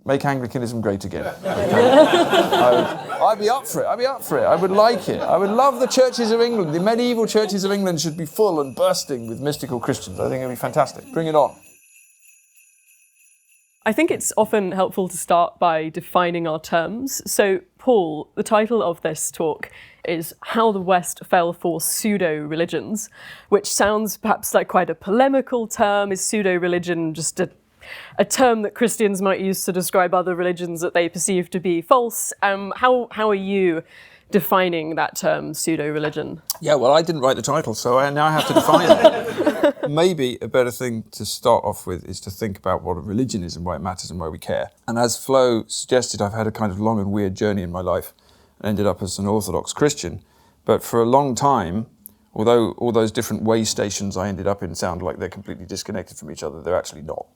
Make Anglicanism great again. I'd be up for it. I would like it. I would love the churches of England. The medieval churches of England should be full and bursting with mystical Christians. I think it'd be fantastic. Bring it on. I think it's often helpful to start by defining our terms. So, Paul, the title of this talk is How the West Fell for Pseudo-Religions, which sounds perhaps like quite a polemical term. Is pseudo-religion just a term that Christians might use to describe other religions that they perceive to be false? How are you defining that term, pseudo-religion? Yeah, well, I didn't write the title, so now I have to define it. Maybe a better thing to start off with is to think about what a religion is and why it matters and why we care. And as Flo suggested, I've had a kind of long and weird journey in my life and ended up as an Orthodox Christian. But for a long time, although all those different way stations I ended up in sound like they're completely disconnected from each other, they're actually not.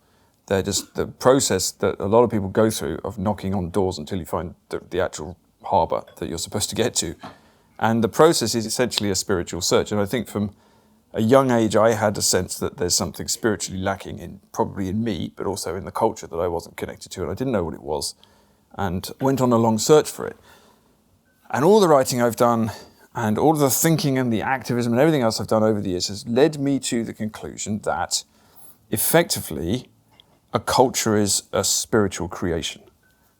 They're just the process that a lot of people go through of knocking on doors until you find the actual harbour that you're supposed to get to. And the process is essentially a spiritual search. And I think from a young age, I had a sense that there's something spiritually lacking probably in me, but also in the culture that I wasn't connected to. And I didn't know what it was and went on a long search for it. And all the writing I've done and all of the thinking and the activism and everything else I've done over the years has led me to the conclusion that effectively a culture is a spiritual creation.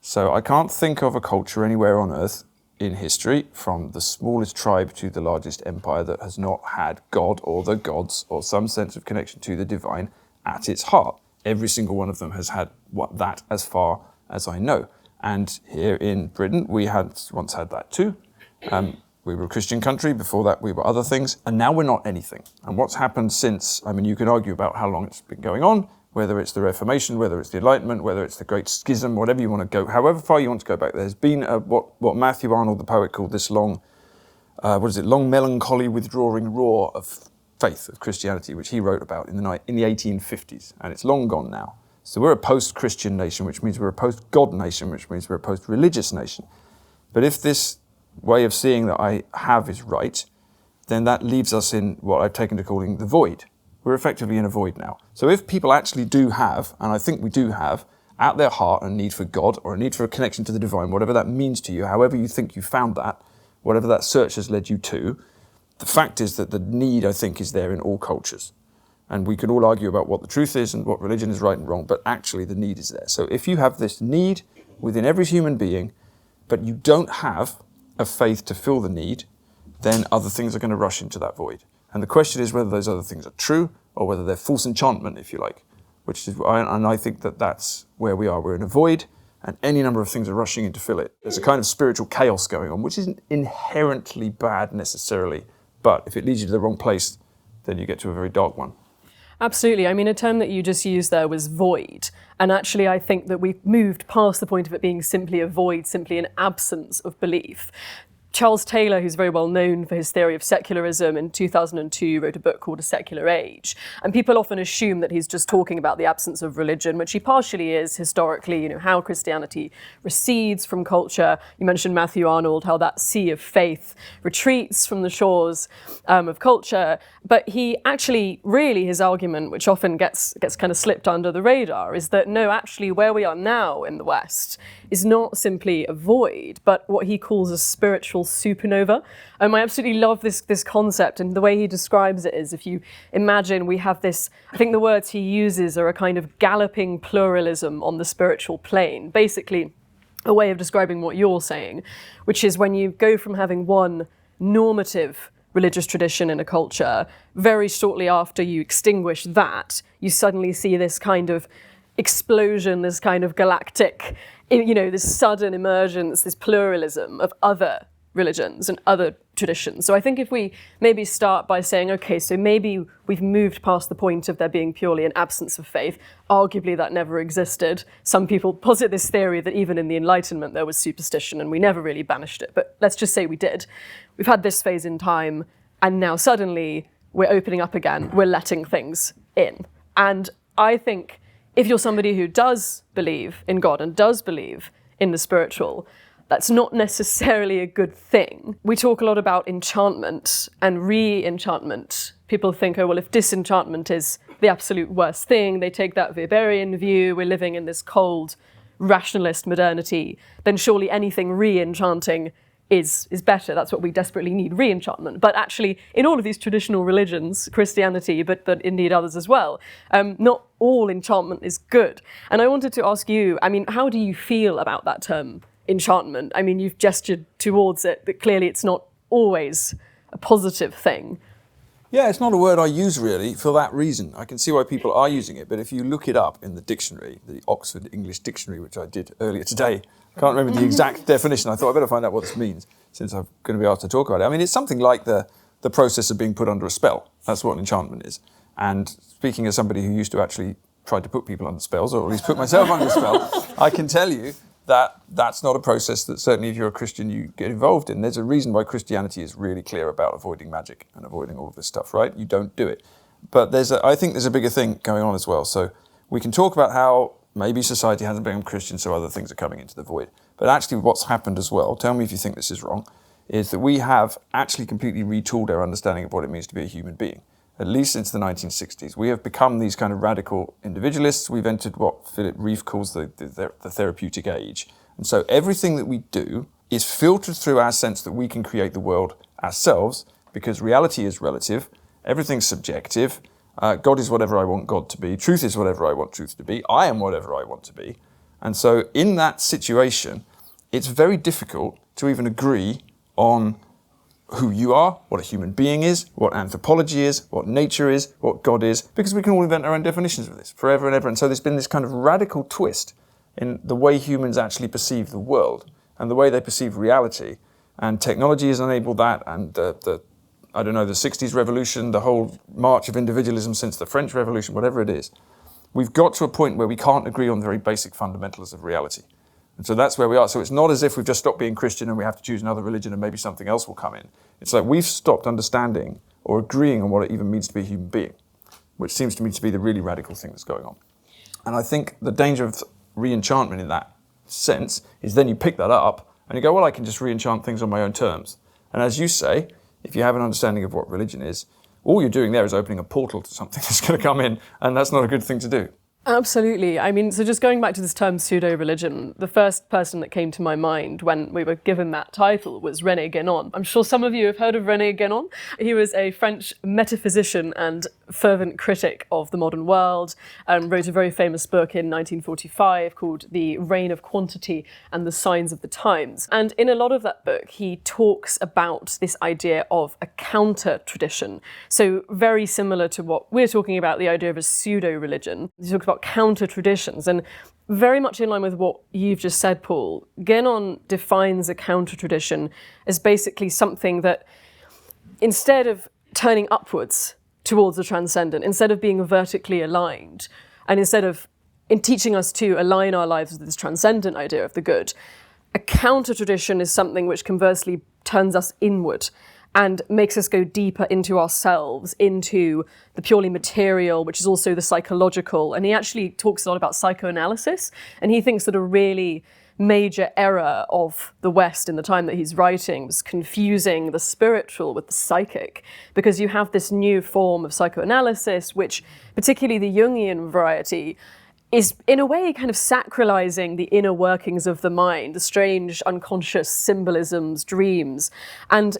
So I can't think of a culture anywhere on earth in history, from the smallest tribe to the largest empire, that has not had God or the gods or some sense of connection to the divine at its heart. Every single one of them has had that as far as I know. And here in Britain, we had once had that too. We were a Christian country. Before that, we were other things. And now we're not anything. And what's happened since, I mean, you can argue about how long it's been going on, whether it's the Reformation, whether it's the Enlightenment, whether it's the Great Schism, whatever you want to go, however far you want to go back, there's been what Matthew Arnold, the poet, called this long melancholy withdrawing roar of faith, of Christianity, which he wrote about in the 1850s, and it's long gone now. So we're a post-Christian nation, which means we're a post-God nation, which means we're a post-religious nation. But if this way of seeing that I have is right, then that leaves us in what I've taken to calling the void. We're effectively in a void now. So if people actually do have, and I think we do have, at their heart a need for God or a need for a connection to the divine, whatever that means to you, however you think you found that, whatever that search has led you to, the fact is that the need, I think, is there in all cultures. And we can all argue about what the truth is and what religion is right and wrong, but actually the need is there. So if you have this need within every human being, but you don't have a faith to fill the need, then other things are going to rush into that void. And the question is whether those other things are true or whether they're false enchantment, if you like. And I think that that's where we are. We're in a void, and any number of things are rushing in to fill it. There's a kind of spiritual chaos going on, which isn't inherently bad necessarily, but if it leads you to the wrong place, then you get to a very dark one. Absolutely. I mean, a term that you just used there was void. And actually, I think that we've moved past the point of it being simply a void, simply an absence of belief. Charles Taylor, who's very well known for his theory of secularism, in 2002 wrote a book called A Secular Age. And people often assume that he's just talking about the absence of religion, which he partially is historically, how Christianity recedes from culture. You mentioned Matthew Arnold, how that sea of faith retreats from the shores of culture. But he actually, really, his argument, which often gets kind of slipped under the radar, is that no, actually, where we are now in the West is not simply a void, but what he calls a spiritual supernova. I absolutely love this concept, and the way he describes it is, if you imagine we have this, I think the words he uses are a kind of galloping pluralism on the spiritual plane, basically a way of describing what you're saying, which is when you go from having one normative religious tradition in a culture, very shortly after you extinguish that, you suddenly see this kind of explosion, this kind of galactic, this sudden emergence, this pluralism of other religions and other traditions. So I think if we maybe start by saying, okay, so maybe we've moved past the point of there being purely an absence of faith. Arguably that never existed. Some people posit this theory that even in the Enlightenment there was superstition and we never really banished it. But let's just say we did. We've had this phase in time, and now suddenly we're opening up again. We're letting things in. And I think if you're somebody who does believe in God and does believe in the spiritual, that's not necessarily a good thing. We talk a lot about enchantment and re-enchantment. People think, oh, well, if disenchantment is the absolute worst thing, they take that Weberian view. We're living in this cold, rationalist modernity, then surely anything re-enchanting is better. That's what we desperately need, re-enchantment. But actually, in all of these traditional religions, Christianity, but indeed others as well, not all enchantment is good. And I wanted to ask you, I mean, how do you feel about that term, enchantment? I mean, you've gestured towards it, but clearly it's not always a positive thing. Yeah, it's not a word I use really for that reason. I can see why people are using it, but if you look it up in the dictionary, the Oxford English Dictionary, which I did earlier today, I can't remember the exact definition. I thought I'd better find out what this means, since I'm going to be asked to talk about it. I mean, it's something like the process of being put under a spell. That's what an enchantment is. And speaking as somebody who used to actually try to put people under spells, or at least put myself under a spell, I can tell you that that's not a process that certainly if you're a Christian you get involved in. There's a reason why Christianity is really clear about avoiding magic and avoiding all of this stuff, right? You don't do it. But I think there's a bigger thing going on as well. So we can talk about how maybe society hasn't become Christian, so other things are coming into the void. But actually what's happened as well, tell me if you think this is wrong, is that we have actually completely retooled our understanding of what it means to be a human being. At least since the 1960s. We have become these kind of radical individualists. We've entered what Philip Reeve calls the therapeutic age. And so everything that we do is filtered through our sense that we can create the world ourselves, because reality is relative, everything's subjective, God is whatever I want God to be, truth is whatever I want truth to be, I am whatever I want to be. And so in that situation, it's very difficult to even agree on who you are, what a human being is, what anthropology is, what nature is, what God is, because we can all invent our own definitions of this forever and ever. And so there's been this kind of radical twist in the way humans actually perceive the world and the way they perceive reality. And technology has enabled that, and the 60s revolution, the whole march of individualism since the French Revolution, whatever it is. We've got to a point where we can't agree on the very basic fundamentals of reality. And so that's where we are. So it's not as if we've just stopped being Christian and we have to choose another religion and maybe something else will come in. It's like we've stopped understanding or agreeing on what it even means to be a human being, which seems to me to be the really radical thing that's going on. And I think the danger of re-enchantment in that sense is then you pick that up and you go, well, I can just re-enchant things on my own terms. And as you say, if you have an understanding of what religion is, all you're doing there is opening a portal to something that's going to come in, and that's not a good thing to do. Absolutely. I mean, so just going back to this term pseudo-religion, the first person that came to my mind when we were given that title was René Guénon. I'm sure some of you have heard of René Guénon. He was a French metaphysician and fervent critic of the modern world, and wrote a very famous book in 1945 called The Reign of Quantity and the Signs of the Times. And in a lot of that book, he talks about this idea of a counter-tradition. So very similar to what we're talking about, the idea of a pseudo-religion. He talks about counter-traditions, and very much in line with what you've just said, Paul, Guénon defines a counter-tradition as basically something that, instead of turning upwards towards the transcendent, instead of being vertically aligned, and instead of teaching us to align our lives with this transcendent idea of the good, a counter-tradition is something which conversely turns us inward and makes us go deeper into ourselves, into the purely material, which is also the psychological. And he actually talks a lot about psychoanalysis, and he thinks that a really major error of the West in the time that he's writing was confusing the spiritual with the psychic, because you have this new form of psychoanalysis, which, particularly the Jungian variety, is in a way kind of sacralizing the inner workings of the mind, the strange unconscious symbolisms, dreams. And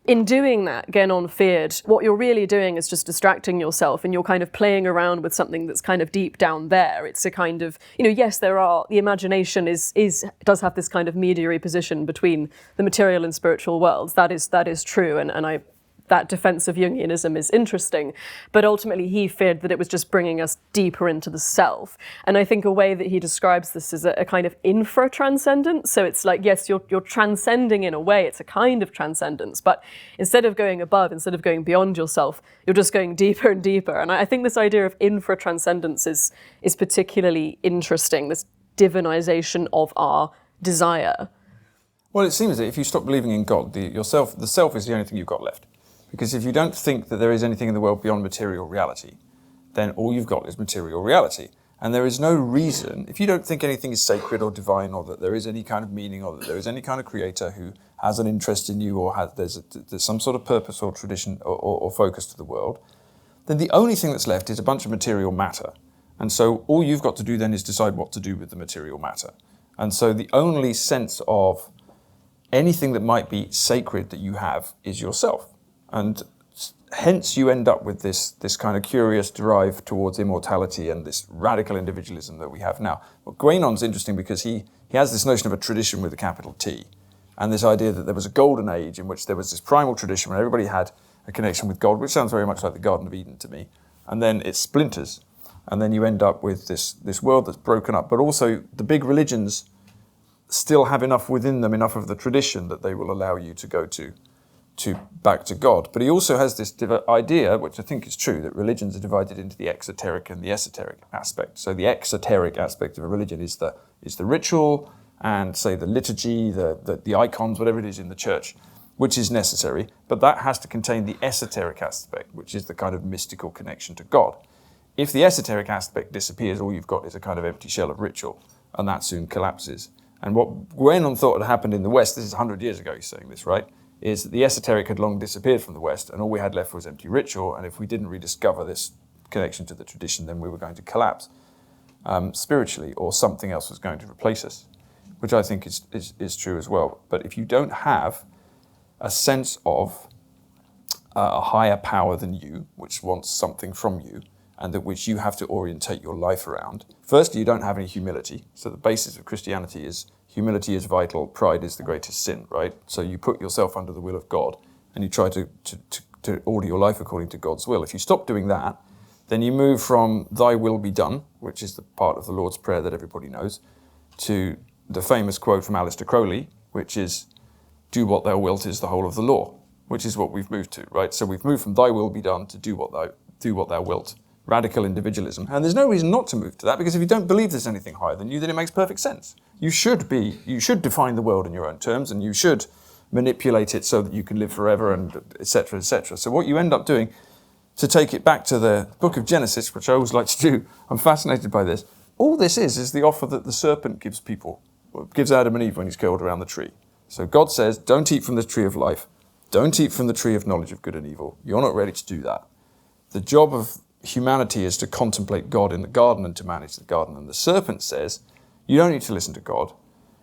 in doing that, Guénon feared what you're really doing is just distracting yourself, and you're kind of playing around with something that's kind of deep down there. It's a kind of, yes, the imagination does have this kind of mediary position between the material and spiritual worlds. That is true, and that defense of Jungianism is interesting, but ultimately he feared that it was just bringing us deeper into the self. And I think a way that he describes this is a kind of infra-transcendence. So it's like, yes, you're transcending in a way, it's a kind of transcendence, but instead of going above, instead of going beyond yourself, you're just going deeper and deeper. And I think this idea of infra-transcendence is particularly interesting, this divinization of our desire. Well, it seems that if you stop believing in God, the self is the only thing you've got left. Because if you don't think that there is anything in the world beyond material reality, then all you've got is material reality. And there is no reason, if you don't think anything is sacred or divine, or that there is any kind of meaning, or that there is any kind of creator who has an interest in you, or there's some sort of purpose or tradition or focus to the world, then the only thing that's left is a bunch of material matter. And so all you've got to do then is decide what to do with the material matter. And so the only sense of anything that might be sacred that you have is yourself. And hence you end up with this kind of curious drive towards immortality and this radical individualism that we have now. Well, Guénon's interesting because he has this notion of a tradition with a capital T, and this idea that there was a golden age in which there was this primal tradition where everybody had a connection with God, which sounds very much like the Garden of Eden to me. And then it splinters, and then you end up with this world that's broken up. But also the big religions still have enough within them, enough of the tradition that they will allow you to go to back to God. But he also has this idea, which I think is true, that religions are divided into the exoteric and the esoteric aspect. So the exoteric aspect of a religion is the ritual and, say, the liturgy, the icons, whatever it is in the church, which is necessary. But that has to contain the esoteric aspect, which is the kind of mystical connection to God. If the esoteric aspect disappears, all you've got is a kind of empty shell of ritual, and that soon collapses. And what Guénon thought had happened in the West, this is 100 years ago he's saying this, right, is that the esoteric had long disappeared from the West, and all we had left was empty ritual, and if we didn't rediscover this connection to the tradition, then we were going to collapse spiritually, or something else was going to replace us, which I think is true as well. But if you don't have a sense of a higher power than you, which wants something from you, and that which you have to orientate your life around, firstly, you don't have any humility. So the basis of Christianity is humility is vital, pride is the greatest sin, right? So you put yourself under the will of God, and you try to order your life according to God's will. If you stop doing that, then you move from thy will be done, which is the part of the Lord's Prayer that everybody knows, to the famous quote from Aleister Crowley, which is, do what thou wilt is the whole of the law, which is what we've moved to, right? So we've moved from thy will be done to do what thou wilt. Radical individualism. And there's no reason not to move to that, because if you don't believe there's anything higher than you, then it makes perfect sense. You should define the world in your own terms, and you should manipulate it so that you can live forever, and etc., etc. So what you end up doing, to take it back to the book of Genesis, which I always like to do, I'm fascinated by this, all this is the offer that the serpent gives people, gives Adam and Eve when he's curled around the tree. So God says, don't eat from the tree of life, don't eat from the tree of knowledge of good and evil. You're not ready to do that. The job of humanity is to contemplate God in the garden and to manage the garden. And the serpent says, you don't need to listen to God.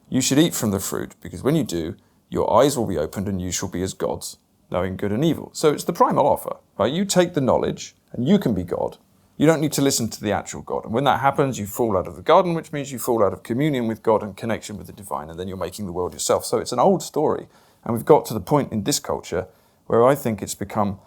You should eat from the fruit, because when you do, your eyes will be opened and you shall be as gods, knowing good and evil. So it's the primal offer, right? You take the knowledge and you can be God. You don't need to listen to the actual God. And when that happens, you fall out of the garden, which means you fall out of communion with God and connection with the divine, and then you're making the world yourself. So it's an old story. And we've got to the point in this culture where I think it's become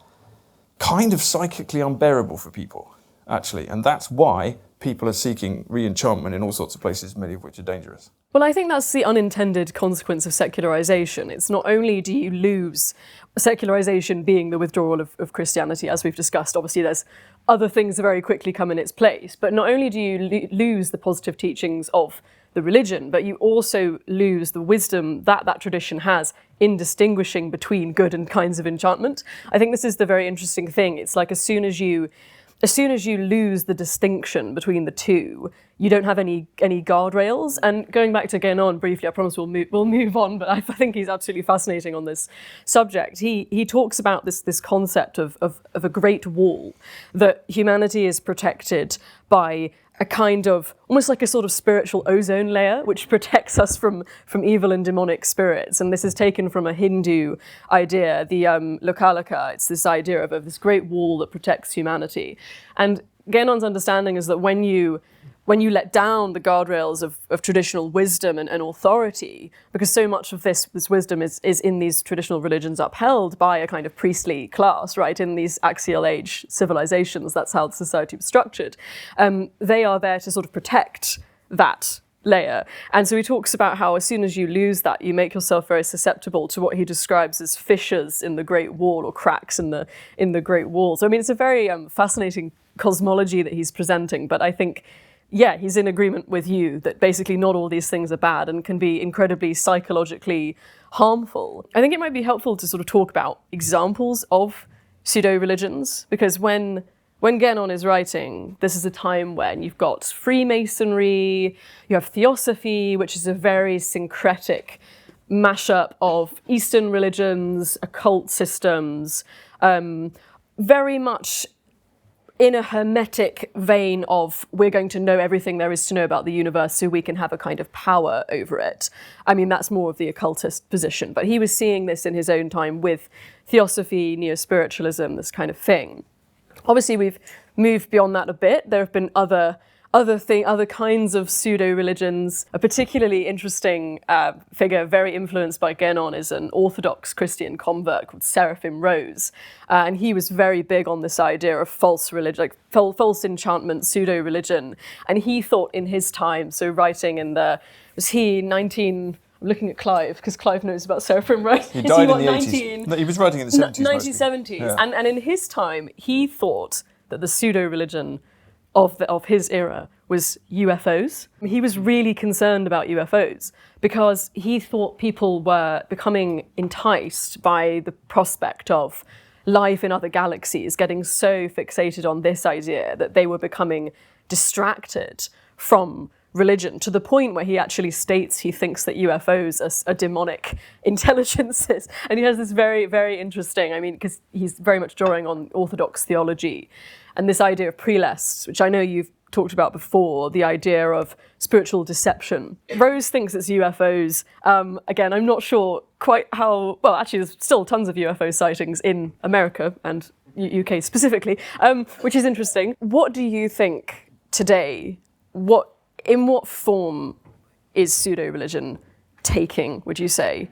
kind of psychically unbearable for people, actually. And that's why people are seeking re-enchantment in all sorts of places, many of which are dangerous. Well, I think that's the unintended consequence of secularization. It's not only do you lose secularization being the withdrawal of Christianity, as we've discussed, obviously there's other things that very quickly come in its place, but not only do you lose the positive teachings of the religion, but you also lose the wisdom that that tradition has in distinguishing between good and kinds of enchantment. I think this is the very interesting thing. It's like as soon as you lose the distinction between the two, you don't have any guardrails. And going back to Guénon briefly, I promise we'll move on, but I think he's absolutely fascinating on this subject. He talks about this concept of a great wall, that humanity is protected by a kind of, almost like a sort of spiritual ozone layer, which protects us from evil and demonic spirits. And this is taken from a Hindu idea, the Lokalaka. It's this idea of this great wall that protects humanity. And Guénon's understanding is that when you let down the guardrails of traditional wisdom and authority, because so much of this wisdom is in these traditional religions upheld by a kind of priestly class, right? In these axial age civilizations, that's how the society was structured. They are there to sort of protect that layer. And so he talks about how as soon as you lose that, you make yourself very susceptible to what he describes as fissures in the Great Wall, or cracks in the Great Wall. So I mean, it's a very fascinating cosmology that he's presenting, but I think, yeah, he's in agreement with you that basically not all these things are bad and can be incredibly psychologically harmful. I think it might be helpful to sort of talk about examples of pseudo-religions, because when Guénon is writing, this is a time when you've got Freemasonry, you have Theosophy, which is a very syncretic mashup of Eastern religions, occult systems, very much in a hermetic vein of we're going to know everything there is to know about the universe so we can have a kind of power over it. I mean, that's more of the occultist position, but he was seeing this in his own time with theosophy, neo-spiritualism, this kind of thing. Obviously, we've moved beyond that a bit. There have been other kinds of pseudo-religions. A particularly interesting figure, very influenced by Guénon, is an Orthodox Christian convert called Seraphim Rose. And he was very big on this idea of false religion, like false enchantment, pseudo-religion. And he thought in his time, so writing in the, I'm looking at Clive, because Clive knows about Seraphim Rose. He died in the 80s. No, he was writing in the 70s. 1970s. Yeah. And in his time, he thought that the pseudo-religion of his era was UFOs. He was really concerned about UFOs because he thought people were becoming enticed by the prospect of life in other galaxies, getting so fixated on this idea that they were becoming distracted from religion, to the point where he actually states he thinks that UFOs are demonic intelligences. And he has this very, very interesting, I mean, because he's very much drawing on Orthodox theology and this idea of prelest, which I know you've talked about before, the idea of spiritual deception. Rose thinks it's UFOs. Again, I'm not sure quite how, well, actually there's still tons of UFO sightings in America and UK specifically, which is interesting. What do you think today, in what form is pseudo-religion taking, would you say?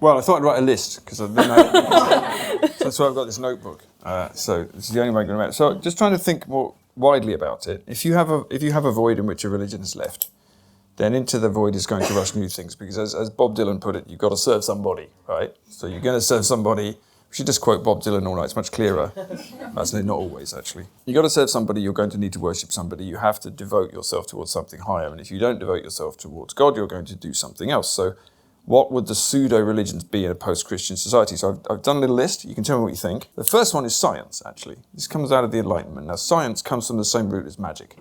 Well, I thought I'd write a list, because that's why I've got this notebook. So this is the only way I'm going to remember. So just trying to think more widely about it. If you have a void in which a religion has left, then into the void is going to rush new things, because as Bob Dylan put it, you've got to serve somebody, right? So you're going to serve somebody. We should just quote Bob Dylan all night, it's much clearer. Actually, not always, actually. You've got to serve somebody, you're going to need to worship somebody, you have to devote yourself towards something higher, and if you don't devote yourself towards God, you're going to do something else. So what would the pseudo-religions be in a post-Christian society? So I've done a little list, you can tell me what you think. The first one is science, actually. This comes out of the Enlightenment. Now, science comes from the same root as magic.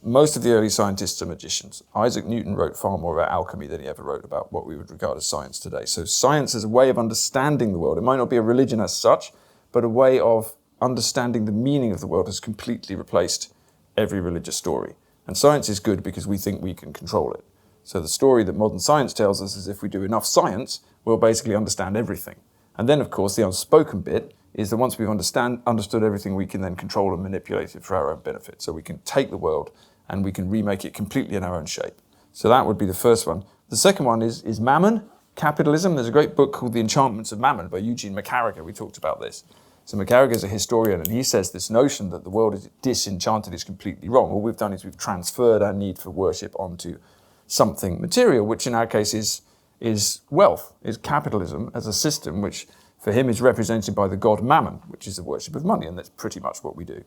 Most of the early scientists are magicians. Isaac Newton wrote far more about alchemy than he ever wrote about what we would regard as science today. So science is a way of understanding the world. It might not be a religion as such, but a way of understanding the meaning of the world has completely replaced every religious story. And science is good because we think we can control it. So the story that modern science tells us is if we do enough science, we'll basically understand everything. And then, of course, the unspoken bit is that once we've understood everything, we can then control and manipulate it for our own benefit. So we can take the world and we can remake it completely in our own shape. So that would be the first one. The second one is mammon, capitalism. There's a great book called The Enchantments of Mammon by Eugene McCarriger. We talked about this. So McCarriger is a historian, and he says this notion that the world is disenchanted is completely wrong. All we've done is we've transferred our need for worship onto something material, which in our case is wealth, is capitalism as a system, which for him is represented by the god Mammon, which is the worship of money, and that's pretty much what we do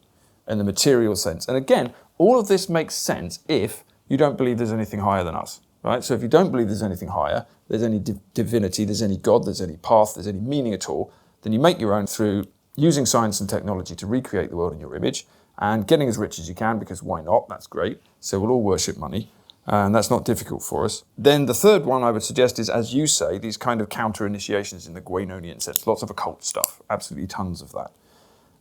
in the material sense. And again, all of this makes sense if you don't believe there's anything higher than us, right? So if you don't believe there's anything higher, there's any divinity, there's any God, there's any path, there's any meaning at all, then you make your own through using science and technology to recreate the world in your image and getting as rich as you can, because why not? That's great. So we'll all worship money, and that's not difficult for us. Then the third one I would suggest is, as you say, these kind of counter-initiations in the Guénonian sense. Lots of occult stuff, absolutely tons of that.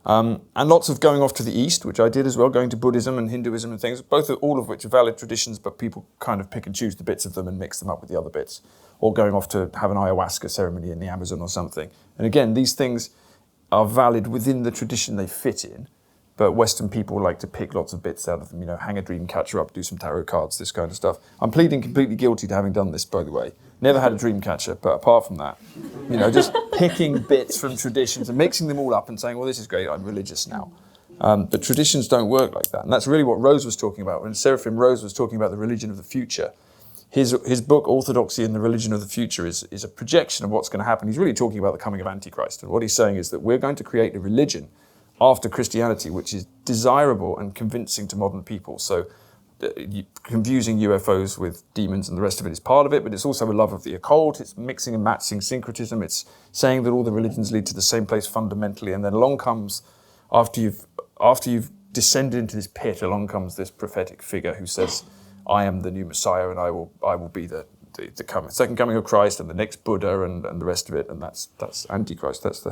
And lots of going off to the east, which I did as well, going to Buddhism and Hinduism and things, all of which are valid traditions, but people kind of pick and choose the bits of them and mix them up with the other bits. Or going off to have an ayahuasca ceremony in the Amazon or something. And again, these things are valid within the tradition they fit in, but Western people like to pick lots of bits out of them, hang a dream catcher up, do some tarot cards, this kind of stuff. I'm pleading completely guilty to having done this, by the way. Never had a dream catcher, but apart from that, just picking bits from traditions and mixing them all up and saying, well, this is great, I'm religious now. But traditions don't work like that. And that's really what Rose was talking about. When Seraphim Rose was talking about the religion of the future, his book, Orthodoxy and the Religion of the Future, is a projection of what's going to happen. He's really talking about the coming of Antichrist. And what he's saying is that we're going to create a religion after Christianity, which is desirable and convincing to modern people. So confusing UFOs with demons and the rest of it is part of it, but it's also a love of the occult. It's mixing and matching syncretism. It's saying that all the religions lead to the same place fundamentally. And then along comes, after you've descended into this pit, along comes this prophetic figure who says, I am the new Messiah, and I will be the second coming of Christ and the next Buddha and the rest of it. And that's Antichrist. That's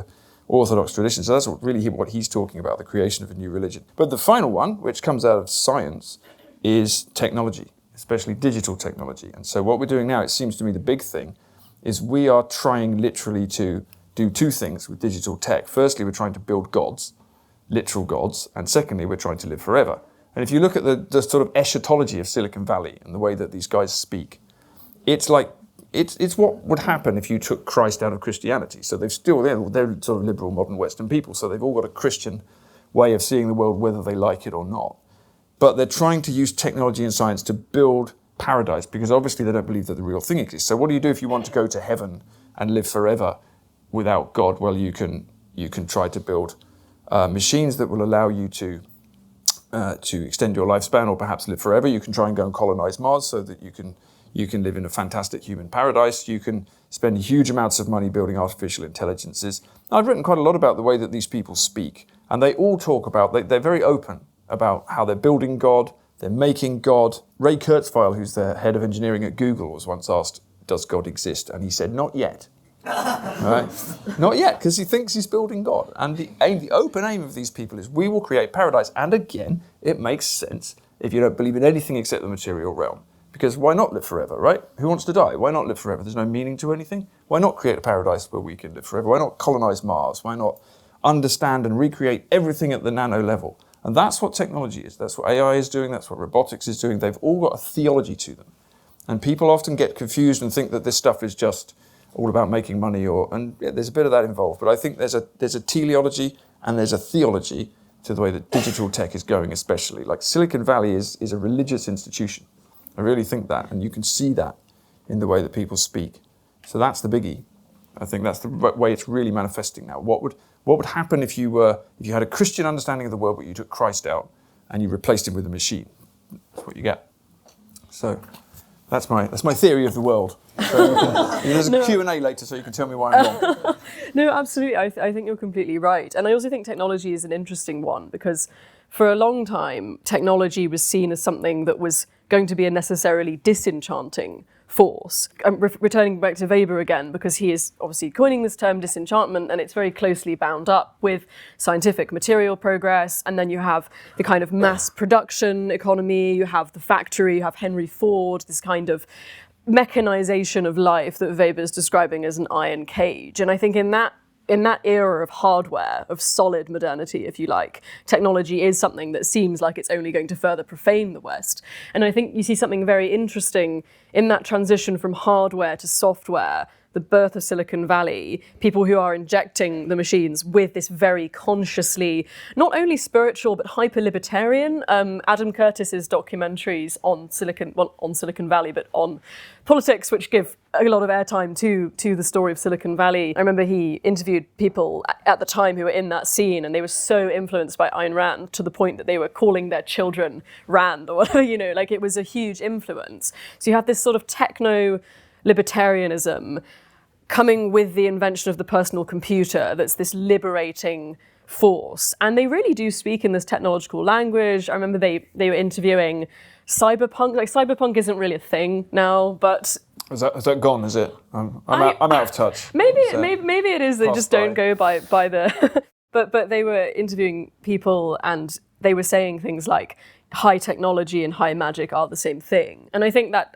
orthodox tradition. So that's what he's talking about, the creation of a new religion. But the final one, which comes out of science, is technology, especially digital technology. And so what we're doing now, it seems to me the big thing, is we are trying literally to do two things with digital tech. Firstly, we're trying to build gods, literal gods, and secondly, we're trying to live forever. And if you look at the sort of eschatology of Silicon Valley and the way that these guys speak, it's like, it's what would happen if you took Christ out of Christianity. So they're sort of liberal modern Western people, so they've all got a Christian way of seeing the world, whether they like it or not. But they're trying to use technology and science to build paradise, because obviously they don't believe that the real thing exists. So what do you do if you want to go to heaven and live forever without God? Well, you can try to build machines that will allow you to extend your lifespan or perhaps live forever. You can try and go and colonize Mars so that you can live in a fantastic human paradise. You can spend huge amounts of money building artificial intelligences. I've written quite a lot about the way that these people speak, and they all talk about, they're very open about how they're building God, they're making God. Ray Kurzweil, who's the head of engineering at Google, was once asked, does God exist? And he said, not yet. Right? Not yet, because he thinks he's building God. And the open aim of these people is we will create paradise. And again, it makes sense if you don't believe in anything except the material realm. Because why not live forever, right? Who wants to die? Why not live forever? There's no meaning to anything. Why not create a paradise where we can live forever? Why not colonize Mars? Why not understand and recreate everything at the nano level? And that's what technology is. That's what AI is doing. That's what robotics is doing. They've all got a theology to them. And people often get confused and think that this stuff is just all about making money, and there's a bit of that involved. But I think there's a teleology and there's a theology to the way that digital tech is going, especially. Like Silicon Valley is a religious institution. I really think that, and you can see that in the way that people speak. So that's the biggie. I think that's the way it's really manifesting now. What would happen if you had a Christian understanding of the world, but you took Christ out and you replaced him with a machine? That's what you get. So that's my theory of the world. So there's a Q&A later, so you can tell me why I'm wrong. No, absolutely. I think you're completely right. And I also think technology is an interesting one, because for a long time, technology was seen as something that was going to be a necessarily disenchanting force. I'm returning back to Weber again, because he is obviously coining this term disenchantment, and it's very closely bound up with scientific material progress. And then you have the kind of mass production economy, you have the factory, you have Henry Ford, this kind of mechanization of life that Weber's describing as an iron cage. And I think in that era of hardware, of solid modernity, if you like, technology is something that seems like it's only going to further profane the West. And I think you see something very interesting in that transition from hardware to software, the birth of Silicon Valley, people who are injecting the machines with this very consciously, not only spiritual, but hyper-libertarian. Adam Curtis's documentaries on Silicon Valley, but on politics, which give a lot of airtime to the story of Silicon Valley. I remember he interviewed people at the time who were in that scene, and they were so influenced by Ayn Rand to the point that they were calling their children Rand or whatever, like it was a huge influence. So you have this sort of techno-libertarianism coming with the invention of the personal computer that's this liberating force. And they really do speak in this technological language. I remember they were interviewing cyberpunk. Like, cyberpunk isn't really a thing now, but... Is that gone, is it? I'm out of touch. Maybe it is. They just don't go by the... but they were interviewing people, and they were saying things like high technology and high magic are the same thing. And I think that's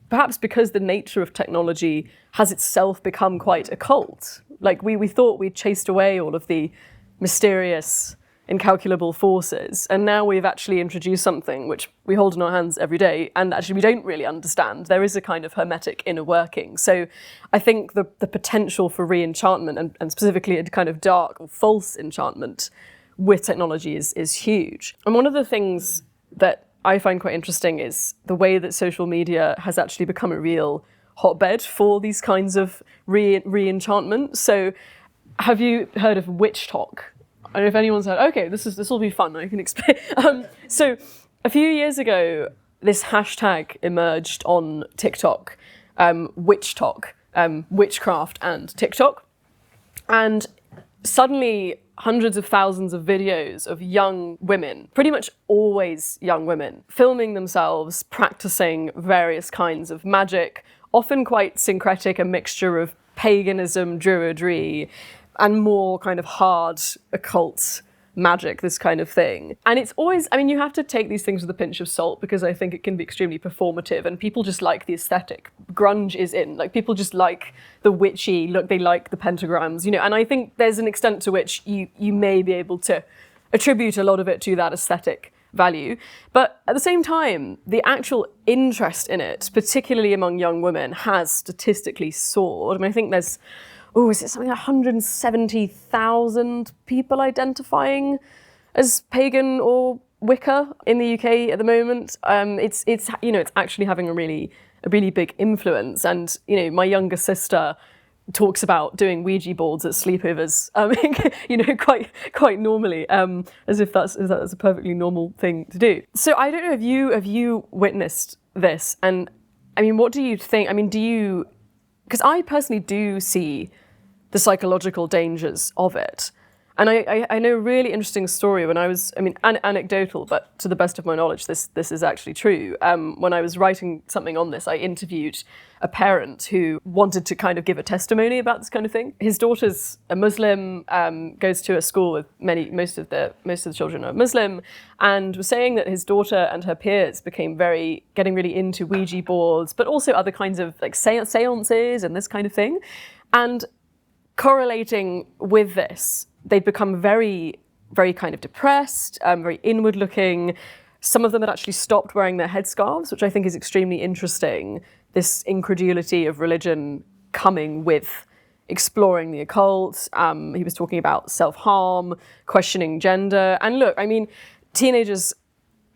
perhaps because the nature of technology has itself become quite occult. Like we thought we'd chased away all of the mysterious, incalculable forces, and now we've actually introduced something which we hold in our hands every day, and actually we don't really understand. There is a kind of hermetic inner working. So I think the potential for re-enchantment, and specifically a kind of dark or false enchantment with technology is huge. And one of the things that I find quite interesting is the way that social media has actually become a real hotbed for these kinds of re-enchantment. So have you heard of witch talk? I don't know if anyone's heard, okay, this will be fun, I can explain. So a few years ago, this hashtag emerged on TikTok, witch talk, witchcraft and TikTok. And suddenly hundreds of thousands of videos of young women, pretty much always young women, filming themselves practicing various kinds of magic, often quite syncretic, a mixture of paganism, druidry, and more kind of hard occult magic, this kind of thing. And it's always, I mean, you have to take these things with a pinch of salt because I think it can be extremely performative and people just like the aesthetic. Grunge is in, like people just like the witchy look, they like the pentagrams, you know, and I think there's an extent to which you may be able to attribute a lot of it to that aesthetic value. But at the same time, the actual interest in it, particularly among young women, has statistically soared. I mean, I think there's is it something like 170,000 people identifying as pagan or Wicca in the UK at the moment? It's you know, it's actually having a really big influence. And you know, my younger sister talks about doing Ouija boards at sleepovers, you know, quite normally, as if that's a perfectly normal thing to do. So I don't know if you witnessed this, and I mean, what do you think? I mean, because I personally do see the psychological dangers of it. And I know a really interesting story when I was, I mean, anecdotal, but to the best of my knowledge, this is actually true. When I was writing something on this, I interviewed a parent who wanted to kind of give a testimony about this kind of thing. His daughter's a Muslim, goes to a school with most of the children are Muslim, and was saying that his daughter and her peers became getting really into Ouija boards, but also other kinds of like seances and this kind of thing. And correlating with this, they'd become very, very kind of depressed, very inward looking. Some of them had actually stopped wearing their headscarves, which I think is extremely interesting. This incredulity of religion coming with exploring the occult. He was talking about self-harm, questioning gender. And look, I mean, teenagers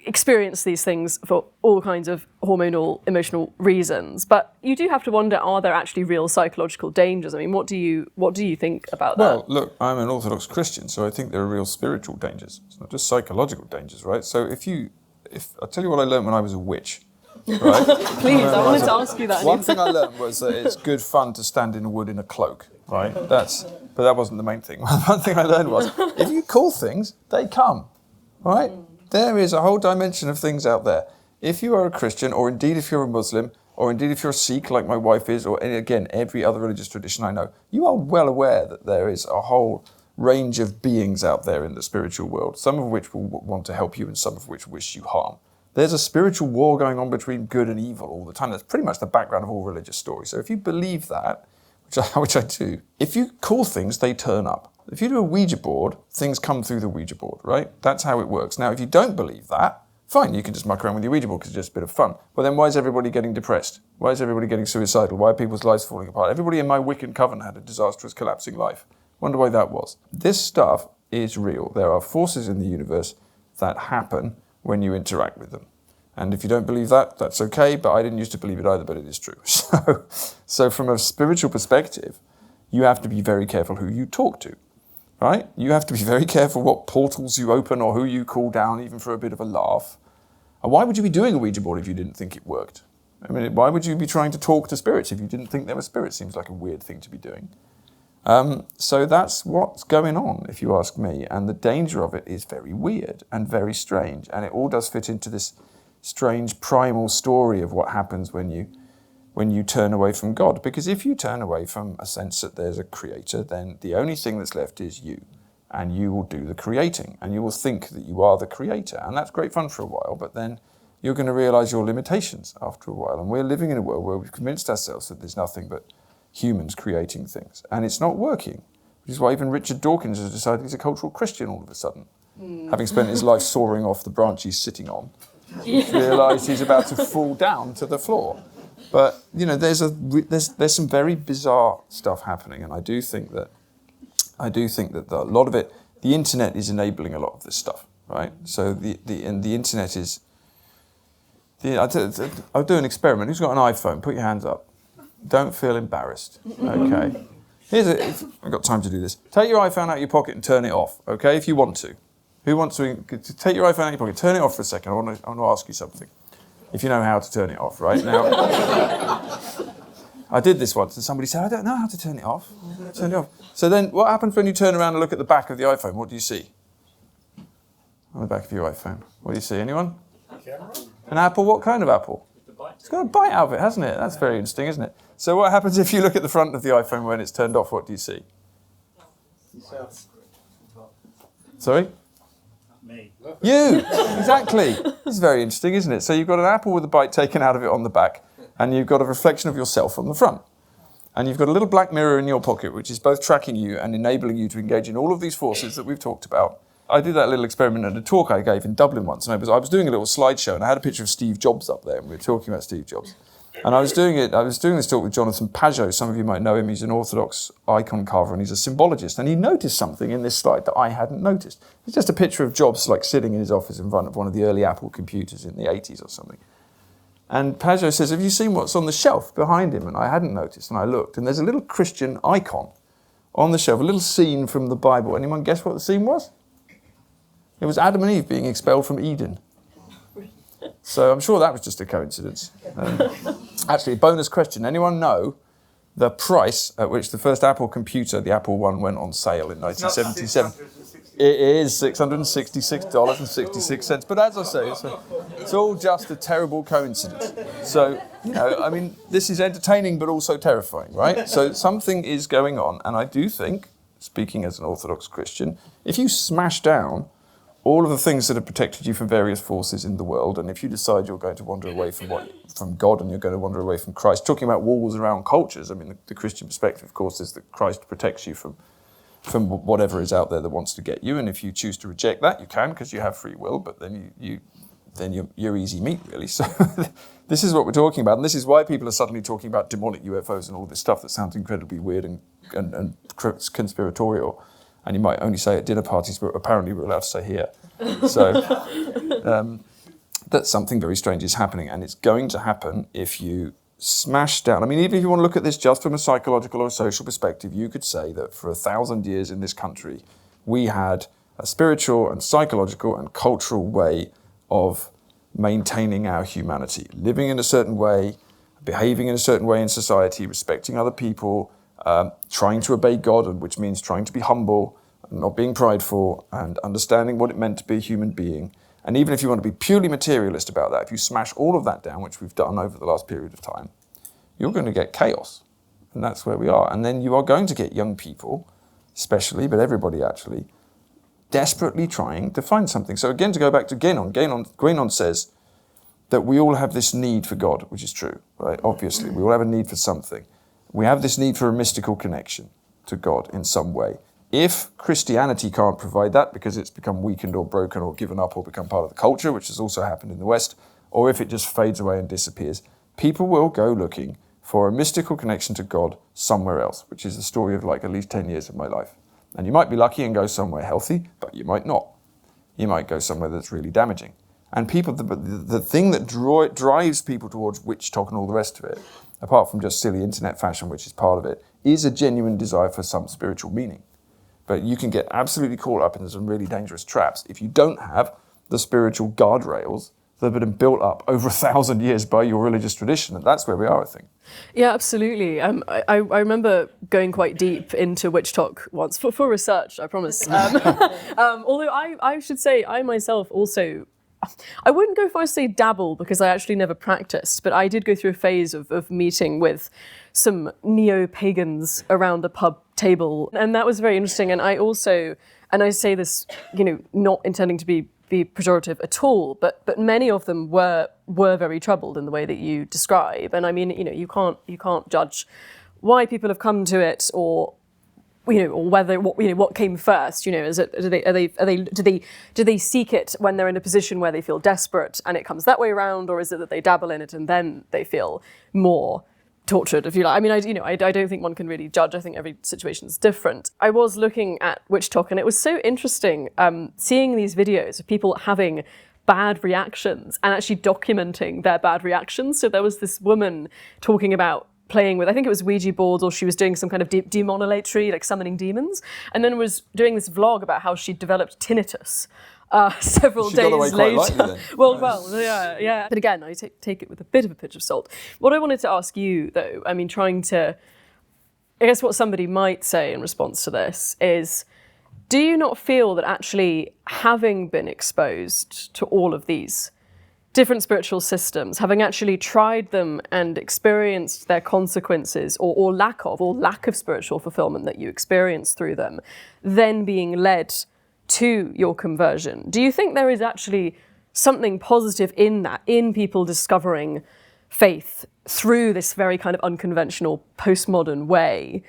experience these things for all kinds of hormonal, emotional reasons. But you do have to wonder, are there actually real psychological dangers? I mean, what do you think about that? Well, look, I'm an Orthodox Christian, so I think there are real spiritual dangers. It's not just psychological dangers, right? So if I'll tell you what I learned when I was a witch, right? Please, I wanted to ask you that. One thing I learned was that it's good fun to stand in a wood in a cloak, right? But that wasn't the main thing. One thing I learned was, if you call things, they come, right? There is a whole dimension of things out there. If you are a Christian, or indeed if you're a Muslim, or indeed if you're a Sikh like my wife is, or again, every other religious tradition I know, you are well aware that there is a whole range of beings out there in the spiritual world, some of which will want to help you and some of which wish you harm. There's a spiritual war going on between good and evil all the time. That's pretty much the background of all religious stories. So if you believe that, which I do, if you call things, they turn up. If you do a Ouija board, things come through the Ouija board, right? That's how it works. Now, if you don't believe that, fine, you can just muck around with your Ouija board because it's just a bit of fun. But then why is everybody getting depressed? Why is everybody getting suicidal? Why are people's lives falling apart? Everybody in my Wiccan coven had a disastrous, collapsing life. Wonder why that was. This stuff is real. There are forces in the universe that happen when you interact with them. And if you don't believe that, that's okay, but I didn't used to believe it either, but it is true. So from a spiritual perspective, you have to be very careful who you talk to. Right? You have to be very careful what portals you open or who you call down, even for a bit of a laugh. And why would you be doing a Ouija board if you didn't think it worked? I mean, why would you be trying to talk to spirits if you didn't think there were spirits? Seems like a weird thing to be doing. So that's what's going on, if you ask me. And the danger of it is very weird and very strange. And it all does fit into this strange primal story of what happens when you turn away from God. Because if you turn away from a sense that there's a creator, then the only thing that's left is you. And you will do the creating. And you will think that you are the creator. And that's great fun for a while, but then you're going to realize your limitations after a while. And we're living in a world where we've convinced ourselves that there's nothing but humans creating things. And it's not working. Which is why even Richard Dawkins has decided he's a cultural Christian all of a sudden. Having spent his life soaring off the branch he's sitting on. He's realised he's about to fall down to the floor. But you know, there's some very bizarre stuff happening, and I do think that a lot of it, the internet is enabling a lot of this stuff, right? So the internet is. I'll do an experiment. Who's got an iPhone? Put your hands up. Don't feel embarrassed. Okay. I've got time to do this. Take your iPhone out of your pocket and turn it off. Okay, if you want to. Who wants to take your iPhone out of your pocket? Turn it off for a second. I want to ask you something. If you know how to turn it off, right? Now, I did this once and somebody said, I don't know how to turn it off. Turn it off. So then what happens when you turn around and look at the back of the iPhone? What do you see? On the back of your iPhone. What do you see? Anyone? Camera? An apple? What kind of apple? It's got a bite out of it, hasn't it? That's very interesting, isn't it? So what happens if you look at the front of the iPhone when it's turned off? What do you see? Yourself. Sorry? Me. You! Exactly. This is very interesting, isn't it? So you've got an apple with a bite taken out of it on the back, and you've got a reflection of yourself on the front. And you've got a little black mirror in your pocket, which is both tracking you and enabling you to engage in all of these forces that we've talked about. I did that little experiment at a talk I gave in Dublin once, and I was doing a little slideshow, and I had a picture of Steve Jobs up there, and we were talking about Steve Jobs. And I was doing this talk with Jonathan Pajot. Some of you might know him. He's an Orthodox icon carver, and he's a symbologist. And he noticed something in this slide that I hadn't noticed. It's just a picture of Jobs like sitting in his office in front of one of the early Apple computers in the 80s or something. And Pajot says, have you seen what's on the shelf behind him? And I hadn't noticed, and I looked. And there's a little Christian icon on the shelf, a little scene from the Bible. Anyone guess what the scene was? It was Adam and Eve being expelled from Eden. So I'm sure that was just a coincidence. Actually, bonus question. Anyone know the price at which the first Apple computer, the Apple I, went on sale in 1977? It is $666.66. But as I say, it's all just a terrible coincidence. So, I mean, this is entertaining but also terrifying, right? So something is going on. And I do think, speaking as an Orthodox Christian, if you smash down all of the things that have protected you from various forces in the world, and if you decide you're going to wander away from God and you're going to wander away from Christ, talking about walls around cultures, I mean, the Christian perspective, of course, is that Christ protects you from whatever is out there that wants to get you, and if you choose to reject that, you can, because you have free will, but then you're easy meat, really. So this is what we're talking about, and this is why people are suddenly talking about demonic UFOs and all this stuff that sounds incredibly weird and conspiratorial. And you might only say at dinner parties, but apparently we're allowed to say here. So that something very strange is happening, and it's going to happen if you smash down. I mean, even if you want to look at this just from a psychological or social perspective, you could say that for 1,000 years in this country, we had a spiritual and psychological and cultural way of maintaining our humanity, living in a certain way, behaving in a certain way in society, respecting other people, trying to obey God, which means trying to be humble, and not being prideful, and understanding what it meant to be a human being. And even if you want to be purely materialist about that, if you smash all of that down, which we've done over the last period of time, you're going to get chaos. And that's where we are. And then you are going to get young people, especially, but everybody actually, desperately trying to find something. So again, to go back to Guénon says that we all have this need for God, which is true, right? Obviously, we all have a need for something. We have this need for a mystical connection to God in some way. If Christianity can't provide that because it's become weakened or broken or given up or become part of the culture, which has also happened in the West, or if it just fades away and disappears, people will go looking for a mystical connection to God somewhere else, which is the story of like at least 10 years of my life. And you might be lucky and go somewhere healthy, but you might not. You might go somewhere that's really damaging. And people, the thing that drives people towards witch talk and all the rest of it, apart from just silly internet fashion, which is part of it, is a genuine desire for some spiritual meaning. But you can get absolutely caught up in some really dangerous traps if you don't have the spiritual guardrails that have been built up over 1,000 years by your religious tradition. And that's where we are, I think. Yeah, absolutely. I remember going quite deep into witch talk once for research, I promise. Although I should say I myself also, I wouldn't go far as to say dabble, because I actually never practiced, but I did go through a phase of meeting with some neo-pagans around a pub table, and that was very interesting. And I also, and I say this, not intending to be pejorative at all, but many of them were very troubled in the way that you describe. And I mean, you can't judge why people have come to it, or or whether what came first. Is it do they seek it when they're in a position where they feel desperate and it comes that way around, or is it that they dabble in it and then they feel more tortured, if you like? I mean, I don't think one can really judge. I think every situation is different. I was looking at witch talk, and it was so interesting seeing these videos of people having bad reactions and actually documenting their bad reactions. So there was this woman talking about playing with, I think it was Ouija boards, or she was doing some kind of demonolatory, like summoning demons, and then was doing this vlog about how she developed tinnitus several days later. Well, yeah. But again, I take it with a bit of a pinch of salt. What I wanted to ask you, though, I mean, I guess what somebody might say in response to this is, do you not feel that actually having been exposed to all of these different spiritual systems, having actually tried them and experienced their consequences or lack of spiritual fulfillment that you experience through them, then being led to your conversion. Do you think there is actually something positive in that, in people discovering faith through this very kind of unconventional postmodern way,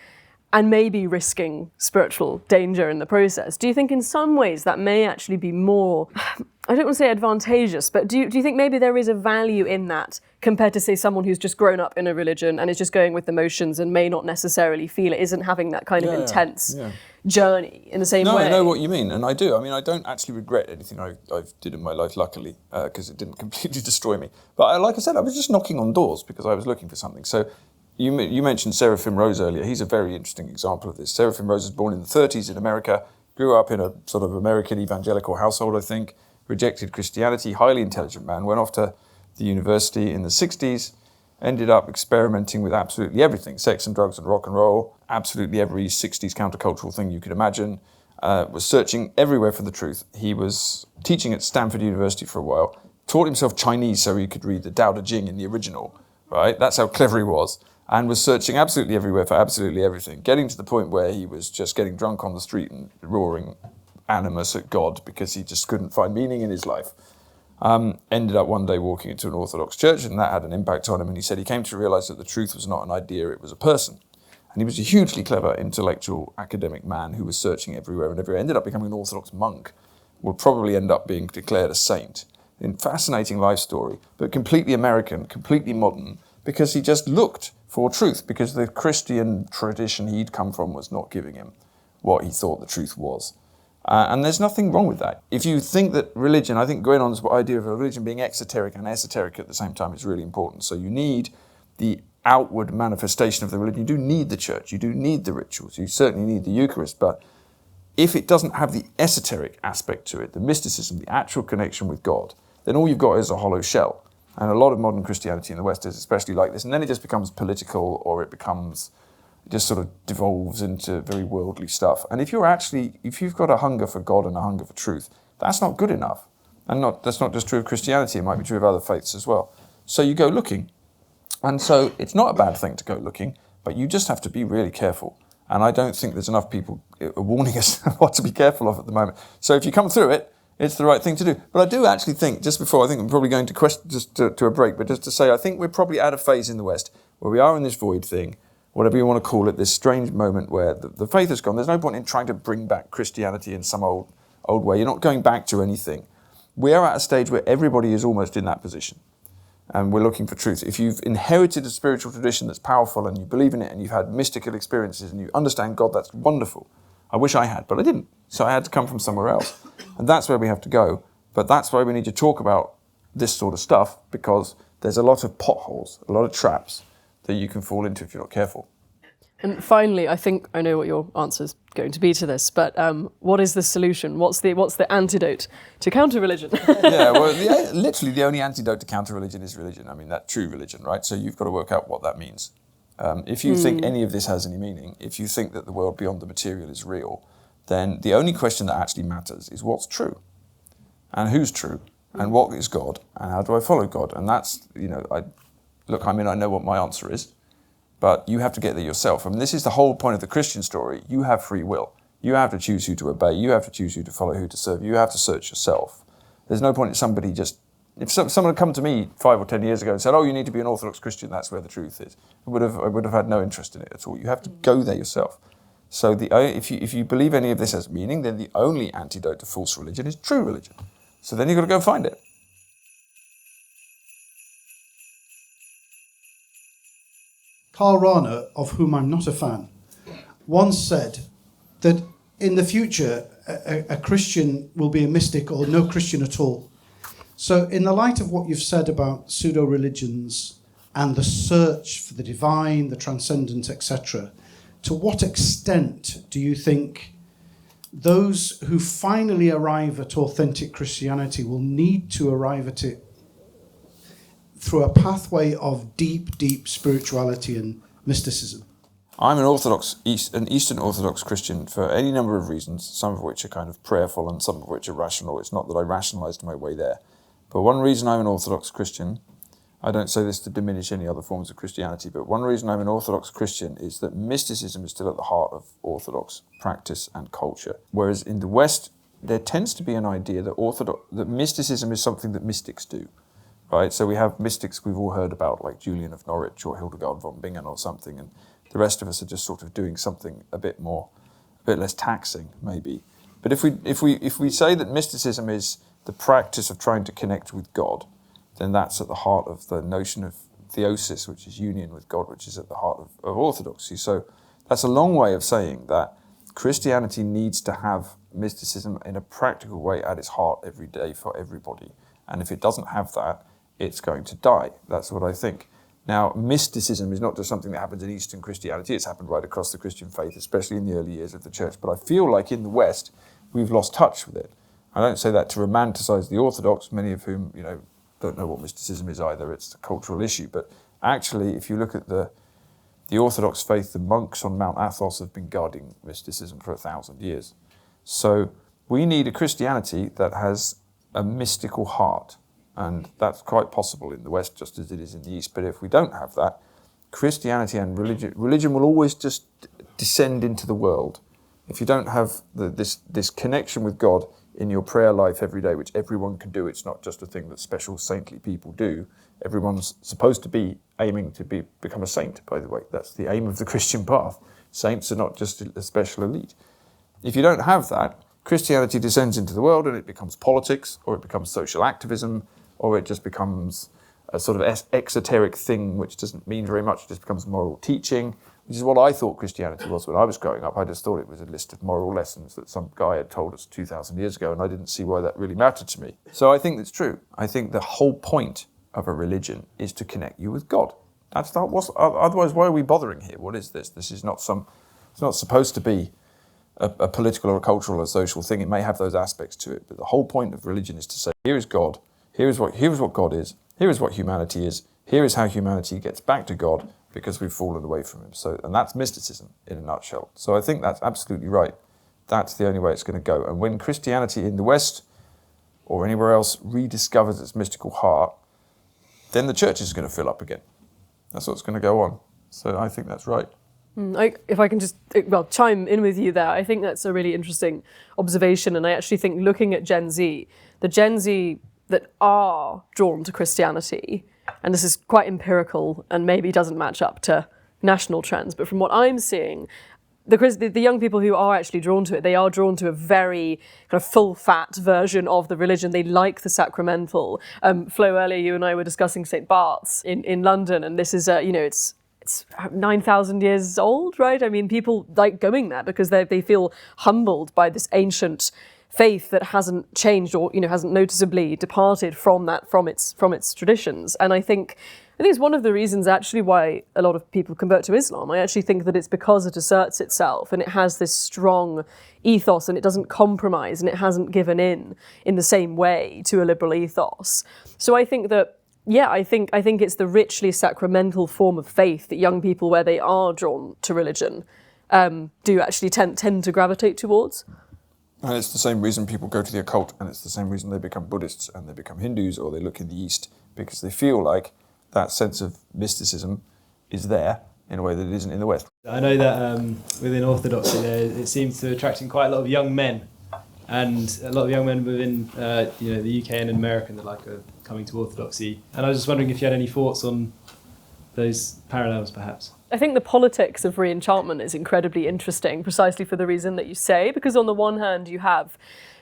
and maybe risking spiritual danger in the process? Do you think in some ways that may actually be more, I don't want to say advantageous, but do you think maybe there is a value in that compared to, say, someone who's just grown up in a religion and is just going with the motions and may not necessarily feel it, isn't having that kind of intense journey in the same way? No, I know what you mean, and I do. I mean, I don't actually regret anything I did in my life, luckily, because it didn't completely destroy me. But like I said, I was just knocking on doors because I was looking for something. So you mentioned Seraphim Rose earlier. He's a very interesting example of this. Seraphim Rose was born in the 30s in America, grew up in a sort of American evangelical household, I think, rejected Christianity, highly intelligent man, went off to the university in the 60s, ended up experimenting with absolutely everything, sex and drugs and rock and roll, absolutely every 60s countercultural thing you could imagine, was searching everywhere for the truth. He was teaching at Stanford University for a while, taught himself Chinese so he could read the Tao Te Ching in the original, right? That's how clever he was. And was searching absolutely everywhere for absolutely everything, getting to the point where he was just getting drunk on the street and roaring animus at God because he just couldn't find meaning in his life. Ended up one day walking into an Orthodox church, and that had an impact on him. And he said he came to realize that the truth was not an idea, it was a person. And he was a hugely clever, intellectual, academic man who was searching everywhere and everywhere. Ended up becoming an Orthodox monk, will probably end up being declared a saint. A fascinating life story, but completely American, completely modern, because he just looked for truth, because the Christian tradition he'd come from was not giving him what he thought the truth was. And there's nothing wrong with that. If you think that religion, I think going on this idea of a religion being exoteric and esoteric at the same time is really important. So you need the outward manifestation of the religion. You do need the church, you do need the rituals, you certainly need the Eucharist, but if it doesn't have the esoteric aspect to it, the mysticism, the actual connection with God, then all you've got is a hollow shell. And a lot of modern Christianity in the West is especially like this. And then it just becomes political, or it just sort of devolves into very worldly stuff. And if you've got a hunger for God and a hunger for truth, that's not good enough. And that's not just true of Christianity, it might be true of other faiths as well. So you go looking. And so it's not a bad thing to go looking, but you just have to be really careful. And I don't think there's enough people warning us what to be careful of at the moment. So if you come through it, it's the right thing to do. But I do actually think, just before, I think I'm probably going to to a break, but just to say, I think we're probably at a phase in the West where we are in this void thing, whatever you want to call it, this strange moment where the faith has gone. There's no point in trying to bring back Christianity in some old way. You're not going back to anything. We are at a stage where everybody is almost in that position. And we're looking for truth. If you've inherited a spiritual tradition that's powerful and you believe in it and you've had mystical experiences and you understand God, that's wonderful. I wish I had, but I didn't. So I had to come from somewhere else. And that's where we have to go. But that's why we need to talk about this sort of stuff, because there's a lot of potholes, a lot of traps that you can fall into if you're not careful. And finally, I think I know what your answer is going to be to this, but what is the solution? What's the antidote to counter-religion? Yeah, well, literally the only antidote to counter-religion is religion. I mean, that true religion, right? So you've got to work out what that means. If you think any of this has any meaning, if you think that the world beyond the material is real, then the only question that actually matters is what's true, and who's true, and what is God, and how do I follow God? And that's, I know what my answer is, but you have to get there yourself. I mean, this is the whole point of the Christian story. You have free will. You have to choose who to obey. You have to choose who to follow, who to serve. You have to search yourself. There's no point in somebody just... If someone had come to me 5 or 10 years ago and said, oh, you need to be an Orthodox Christian, that's where the truth is, I would have had no interest in it at all. You have to go there yourself. So if you believe any of this has meaning, then the only antidote to false religion is true religion. So then you've got to go find it. Karl Rahner, of whom I'm not a fan, once said that in the future a Christian will be a mystic or no Christian at all. So in the light of what you've said about pseudo-religions and the search for the divine, the transcendent, etc., to what extent do you think those who finally arrive at authentic Christianity will need to arrive at it through a pathway of deep, deep spirituality and mysticism? I'm an Eastern Orthodox Christian for any number of reasons, some of which are kind of prayerful and some of which are rational. It's not that I rationalized my way there. But one reason I'm an Orthodox Christian, I don't say this to diminish any other forms of Christianity, but one reason I'm an Orthodox Christian is that mysticism is still at the heart of Orthodox practice and culture. Whereas in the West, there tends to be an idea that mysticism is something that mystics do, right? So we have mystics we've all heard about, like Julian of Norwich or Hildegard von Bingen or something, and the rest of us are just sort of doing something a bit less taxing, maybe. But if we say that mysticism is the practice of trying to connect with God, then that's at the heart of the notion of theosis, which is union with God, which is at the heart of orthodoxy. So that's a long way of saying that Christianity needs to have mysticism in a practical way at its heart every day for everybody. And if it doesn't have that, it's going to die. That's what I think. Now, mysticism is not just something that happens in Eastern Christianity. It's happened right across the Christian faith, especially in the early years of the church. But I feel like in the West, we've lost touch with it. I don't say that to romanticize the Orthodox, many of whom, don't know what mysticism is either. It's a cultural issue. But actually, if you look at the Orthodox faith, the monks on Mount Athos have been guarding mysticism for 1,000 years. So we need a Christianity that has a mystical heart. And that's quite possible in the West, just as it is in the East. But if we don't have that, Christianity and religion will always just descend into the world. If you don't have this connection with God in your prayer life every day, which everyone can do, it's not just a thing that special saintly people do. Everyone's supposed to be aiming to become a saint, by the way. That's the aim of the Christian path. Saints are not just a special elite. If you don't have that, Christianity descends into the world and it becomes politics, or it becomes social activism, or it just becomes a sort of exoteric thing which doesn't mean very much. It just becomes moral teaching, which is what I thought Christianity was when I was growing up. I just thought it was a list of moral lessons that some guy had told us 2,000 years ago, and I didn't see why that really mattered to me. So I think that's true. I think the whole point of a religion is to connect you with God. Otherwise, why are we bothering here? What is this? This is not it's not supposed to be a political or a cultural or social thing. It may have those aspects to it, but the whole point of religion is to say, here is God, here is what God is, here is what humanity is, here is how humanity gets back to God, because we've fallen away from him. And that's mysticism in a nutshell. So I think that's absolutely right. That's the only way it's going to go. And when Christianity in the West or anywhere else rediscovers its mystical heart, then the church is going to fill up again. That's what's going to go on. So I think that's right. If I can just chime in with you there, I think that's a really interesting observation. And I actually think looking at the Gen Z that are drawn to Christianity, and this is quite empirical and maybe doesn't match up to national trends, but from what I'm seeing, the young people who are actually drawn to it, they are drawn to a very kind of full-fat version of the religion. They like the sacramental. Flo, earlier you and I were discussing St. Bart's in London, and this is, it's 9,000 years old, right? I mean, people like going there because they feel humbled by this ancient faith that hasn't changed or hasn't noticeably departed from its traditions. And I think it's one of the reasons actually why a lot of people convert to Islam. I actually think that it's because it asserts itself and it has this strong ethos and it doesn't compromise and it hasn't given in the same way to a liberal ethos. So I think that I think it's the richly sacramental form of faith that young people, where they are drawn to religion, do actually tend to gravitate towards. And it's the same reason people go to the occult, and it's the same reason they become Buddhists and they become Hindus or they look in the East, because they feel like that sense of mysticism is there in a way that it isn't in the West. I know that within Orthodoxy, it seems to attracting quite a lot of young men, and a lot of young men within the UK and in America that are coming to Orthodoxy. And I was just wondering if you had any thoughts on those parallels, perhaps. I think the politics of re-enchantment is incredibly interesting, precisely for the reason that you say, because on the one hand you have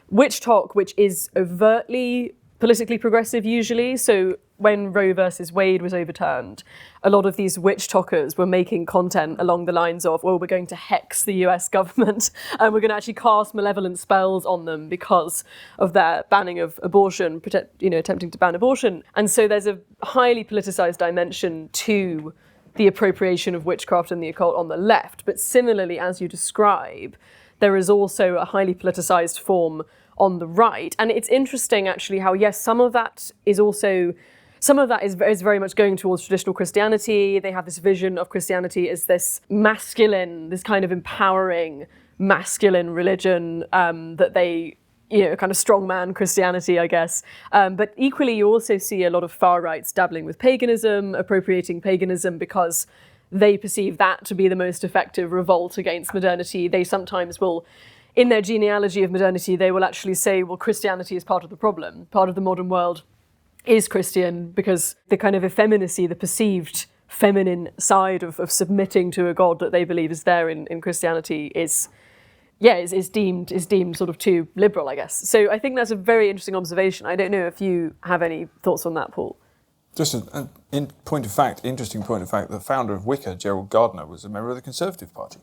witch talk, which is overtly politically progressive usually. So when Roe versus Wade was overturned, a lot of these witch talkers were making content along the lines of, well, we're going to hex the US government and we're going to actually cast malevolent spells on them because of their banning of abortion, attempting to ban abortion. And so there's a highly politicized dimension to the appropriation of witchcraft and the occult on the left. But similarly, as you describe, there is also a highly politicized form on the right. And it's interesting actually how, yes, some of that is very much going towards traditional Christianity. They have this vision of Christianity as this masculine, this kind of empowering masculine religion that they kind of strongman Christianity, I guess. But equally, you also see a lot of far rights dabbling with paganism, appropriating paganism because they perceive that to be the most effective revolt against modernity. They sometimes will, in their genealogy of modernity, they will actually say, well, Christianity is part of the problem. Part of the modern world is Christian because the kind of effeminacy, the perceived feminine side of submitting to a god that they believe is there in Christianity is deemed sort of too liberal, I guess. So I think that's a very interesting observation. I don't know if you have any thoughts on that, Paul. Just an interesting point of fact, the founder of Wicca, Gerald Gardner, was a member of the Conservative Party.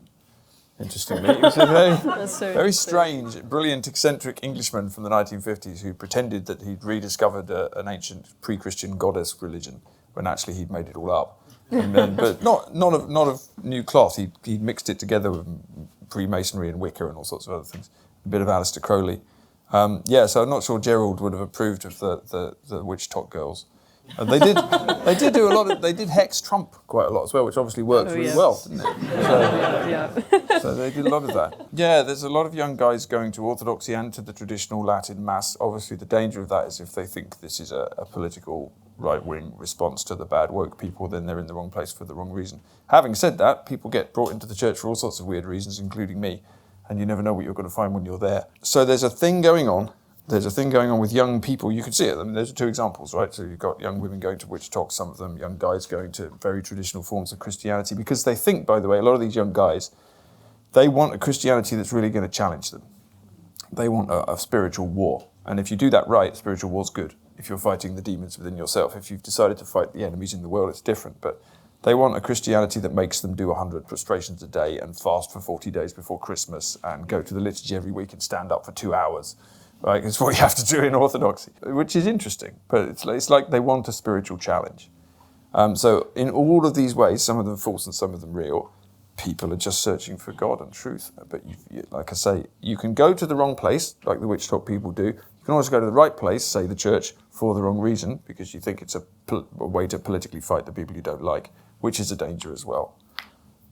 Interestingly, he was a very strange, brilliant, eccentric Englishman from the 1950s who pretended that he'd rediscovered an ancient pre-Christian goddess religion when actually he'd made it all up. And then, but not of new cloth. He'd mixed it together with Freemasonry and Wicca and all sorts of other things. A bit of Aleister Crowley. So I'm not sure Gerald would have approved of the witch talk girls. They did do a lot of. They did hex Trump quite a lot as well, which obviously worked really well, didn't it? So they did a lot of that. Yeah, there's a lot of young guys going to Orthodoxy and to the traditional Latin Mass. Obviously, the danger of that is if they think this is a political right-wing response to the bad woke people, then they're in the wrong place for the wrong reason. Having said that, people get brought into the church for all sorts of weird reasons, including me, and you never know what you're going to find when you're there. So there's a thing going on. There's a thing going on with young people. You can see it. I mean, those are two examples, right? So you've got young women going to witch talks, some of them, young guys going to very traditional forms of Christianity, because they think, by the way, a lot of these young guys, they want a Christianity that's really going to challenge them. They want a spiritual war. And if you do that right, spiritual war's good. If you're fighting the demons within yourself, if you've decided to fight the enemies in the world, it's different. But they want a Christianity that makes them do 100 prostrations a day and fast for 40 days before Christmas and go to the liturgy every week and stand up for 2 hours. Right, it's what you have to do in Orthodoxy, which is interesting, but it's like they want a spiritual challenge. So in all of these ways, some of them false and some of them real, people are just searching for God and truth. But like I say, you can go to the wrong place, like the witch talk people do. You can also go to the right place, say the church, for the wrong reason, because you think it's a way to politically fight the people you don't like, which is a danger as well.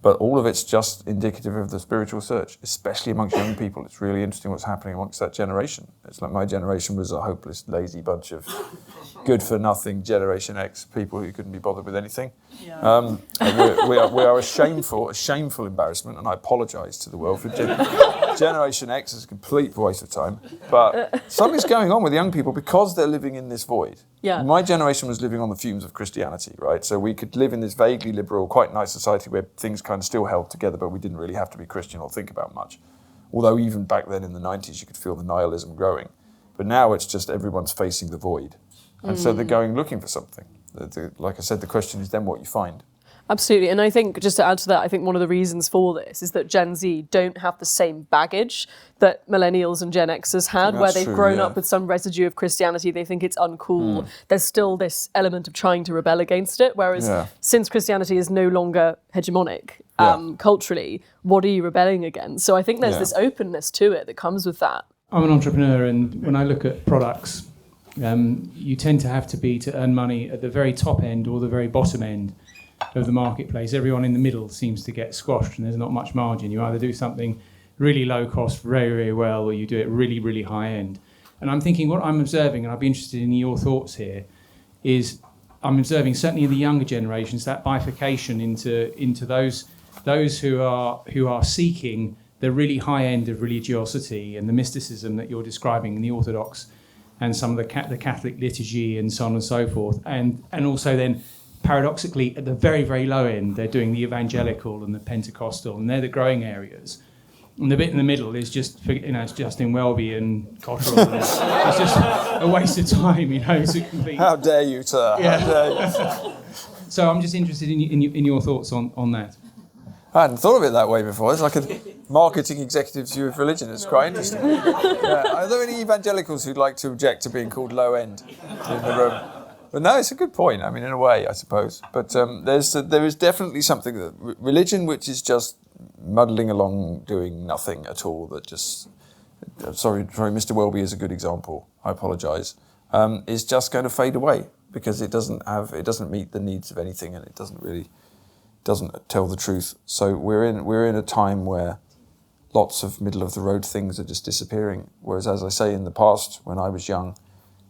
But all of it's just indicative of the spiritual search, especially amongst young people. It's really interesting what's happening amongst that generation. It's like my generation was a hopeless, lazy bunch of good-for-nothing Generation X people who couldn't be bothered with anything. Yeah. We are a shameful embarrassment, and I apologise to the world for Generation X is a complete waste of time. But something's going on with young people because they're living in this void. Yeah. My generation was living on the fumes of Christianity, right? So we could live in this vaguely liberal, quite nice society where things kind of still held together, but we didn't really have to be Christian or think about much. Although even back then in the 90s, you could feel the nihilism growing. But now it's just everyone's facing the void. And so they're going looking for something. Like I said, the question is then what you find. Absolutely. And I think, just to add to that, I think one of the reasons for this is that Gen Z don't have the same baggage that millennials and Gen Xers had, where they've grown up with some residue of Christianity. They think it's uncool. There's still this element of trying to rebel against it, whereas since Christianity is no longer hegemonic culturally, what are you rebelling against? So I think there's this openness to it that comes with that. I'm an entrepreneur, and when I look at products, you tend to have to be to earn money at the very top end or the very bottom end of the marketplace. Everyone in the middle seems to get squashed and there's not much margin. You either do something really low cost very, very well, or you do it really, really high end. And I'm thinking what I'm observing, and I'd be interested in your thoughts here, is I'm observing certainly in the younger generations that bifurcation into those who are seeking the really high end of religiosity and the mysticism that you're describing in the Orthodox and some of the Catholic liturgy and so on and so forth, and also then paradoxically, at the very, very low end, they're doing the evangelical and the Pentecostal, and they're the growing areas. And the bit in the middle is just, it's Justin Welby and Cottrell. And it's just a waste of time, It's a complete... How dare you, sir? Yeah. How dare you? So I'm just interested in your thoughts on that. I hadn't thought of it that way before. It's like a marketing executive's view of religion. It's quite interesting. Are there any evangelicals who'd like to object to being called low end in the room? But no, it's a good point. I mean, in a way, I suppose. But there is definitely something that religion, which is just muddling along, doing nothing at all. That just sorry, Mr. Welby is a good example. I apologise. Is just going to fade away because it doesn't meet the needs of anything, and it doesn't tell the truth. So we're in a time where lots of middle-of-the-road things are just disappearing. Whereas, as I say, in the past, when I was young,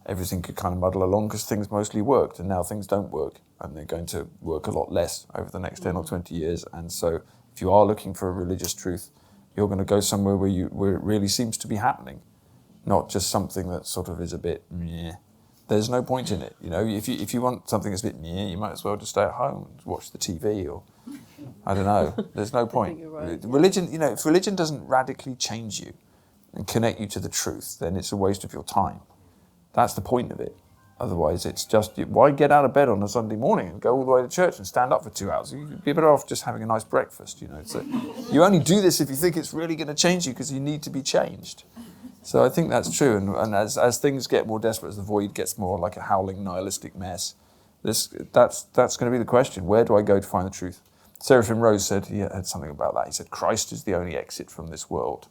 everything could kind of muddle along because things mostly worked, and now things don't work, and they're going to work a lot less over the next 10 or 20 years. And so if you are looking for a religious truth, you're going to go somewhere where it really seems to be happening, not just something that sort of is a bit meh. There's no point in it. If you want something that's a bit meh, you might as well just stay at home and watch the TV, or I don't know. There's no point. I think you're right. Religion, if religion doesn't radically change you and connect you to the truth, then it's a waste of your time. That's the point of it. Otherwise, it's just, why get out of bed on a Sunday morning and go all the way to church and stand up for 2 hours? You'd be better off just having a nice breakfast, So you only do this if you think it's really going to change you, because you need to be changed. So I think that's true. And as things get more desperate, as the void gets more like a howling nihilistic mess, that's going to be the question. Where do I go to find the truth? Seraphim Rose said, he had something about that. He said, Christ is the only exit from this world.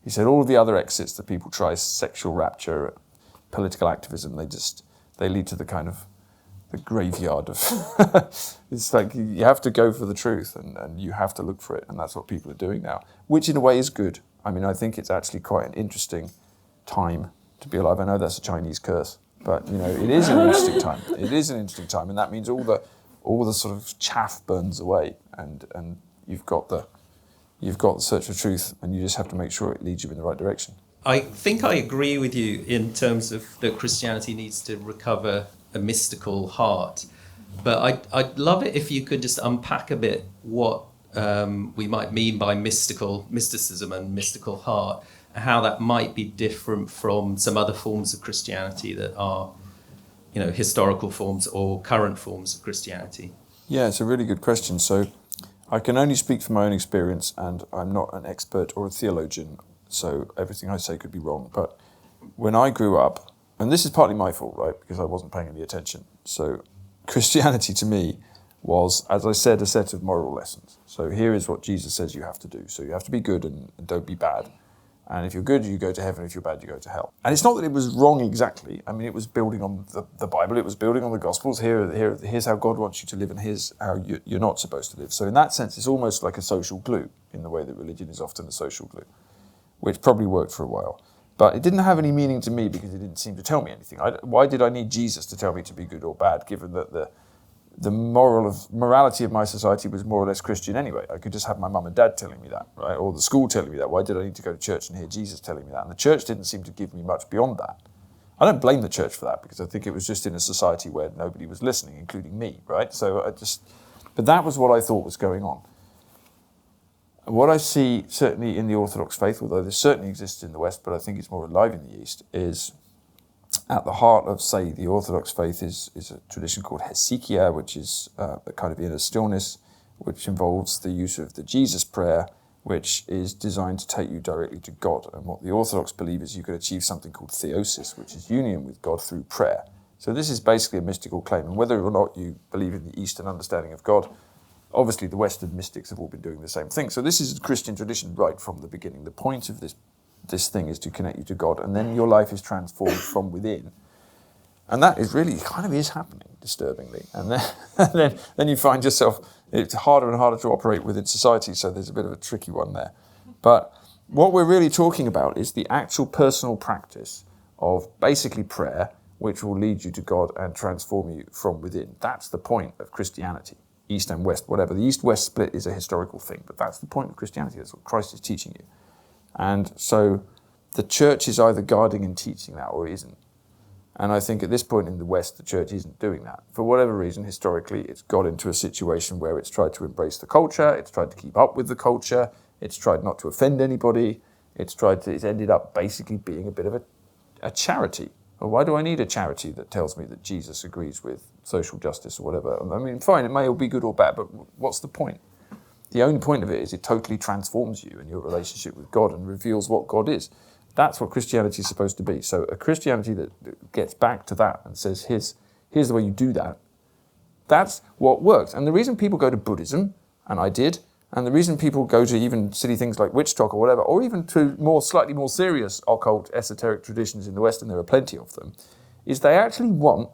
He said, all of the other exits that people try, sexual rapture, political activism, they lead to the kind of the graveyard of it's like you have to go for the truth, and you have to look for it, and that's what people are doing now, which in a way is good. I mean, I think it's actually quite an interesting time to be alive. I know that's a Chinese curse, but it is an interesting time. It is an interesting time, and that means all the sort of chaff burns away, and you've got the search for truth, and you just have to make sure it leads you in the right direction. I think I agree with you in terms of that Christianity needs to recover a mystical heart. But I'd love it if you could just unpack a bit what we might mean by mysticism and mystical heart, and how that might be different from some other forms of Christianity that are, historical forms or current forms of Christianity. Yeah, it's a really good question. So I can only speak from my own experience, and I'm not an expert or a theologian, so everything I say could be wrong. But when I grew up, and this is partly my fault, right, because I wasn't paying any attention. So Christianity to me was, as I said, a set of moral lessons. So here is what Jesus says you have to do. So you have to be good and don't be bad. And if you're good, you go to heaven. If you're bad, you go to hell. And it's not that it was wrong exactly. I mean, it was building on the Bible. It was building on the Gospels. Here's how God wants you to live, and here's how you're not supposed to live. So in that sense, it's almost like a social glue, in the way that religion is often a social glue, which probably worked for a while. But it didn't have any meaning to me because it didn't seem to tell me anything. Why did I need Jesus to tell me to be good or bad, given that the morality of my society was more or less Christian anyway? I could just have my mum and dad telling me that, right? Or the school telling me that. Why did I need to go to church and hear Jesus telling me that? And the church didn't seem to give me much beyond that. I don't blame the church for that, because I think it was just in a society where nobody was listening, including me, right? But that was what I thought was going on. And what I see certainly in the Orthodox faith, although this certainly exists in the West, but I think it's more alive in the East, is at the heart of, say, the Orthodox faith is a tradition called hesychia, which is a kind of inner stillness, which involves the use of the Jesus prayer, which is designed to take you directly to God. And what the Orthodox believe is you can achieve something called theosis, which is union with God through prayer. So this is basically a mystical claim. And whether or not you believe in the Eastern understanding of God, obviously the Western mystics have all been doing the same thing. So this is a Christian tradition right from the beginning. The point of this thing is to connect you to God, and then your life is transformed from within. And that is really kind of is happening, disturbingly. And then you find yourself, it's harder and harder to operate within society, so there's a bit of a tricky one there. But what we're really talking about is the actual personal practice of basically prayer, which will lead you to God and transform you from within. That's the point of Christianity, East and West, whatever. The East-West split is a historical thing, but that's the point of Christianity. That's what Christ is teaching you. And so the church is either guarding and teaching that or it isn't. And I think at this point in the West, the church isn't doing that. For whatever reason, historically, it's got into a situation where it's tried to embrace the culture, it's tried to keep up with the culture, it's tried not to offend anybody, it's ended up basically being a bit of a charity. Well, why do I need a charity that tells me that Jesus agrees with social justice or whatever? I mean, fine, it may all be good or bad, but what's the point? The only point of it is it totally transforms you and your relationship with God and reveals what God is. That's what Christianity is supposed to be. So a Christianity that gets back to that and says, here's the way you do that, that's what works. And the reason people go to Buddhism, and I did, and the reason people go to even silly things like witch talk or whatever, or even to slightly more serious occult esoteric traditions in the West, and there are plenty of them, is they actually want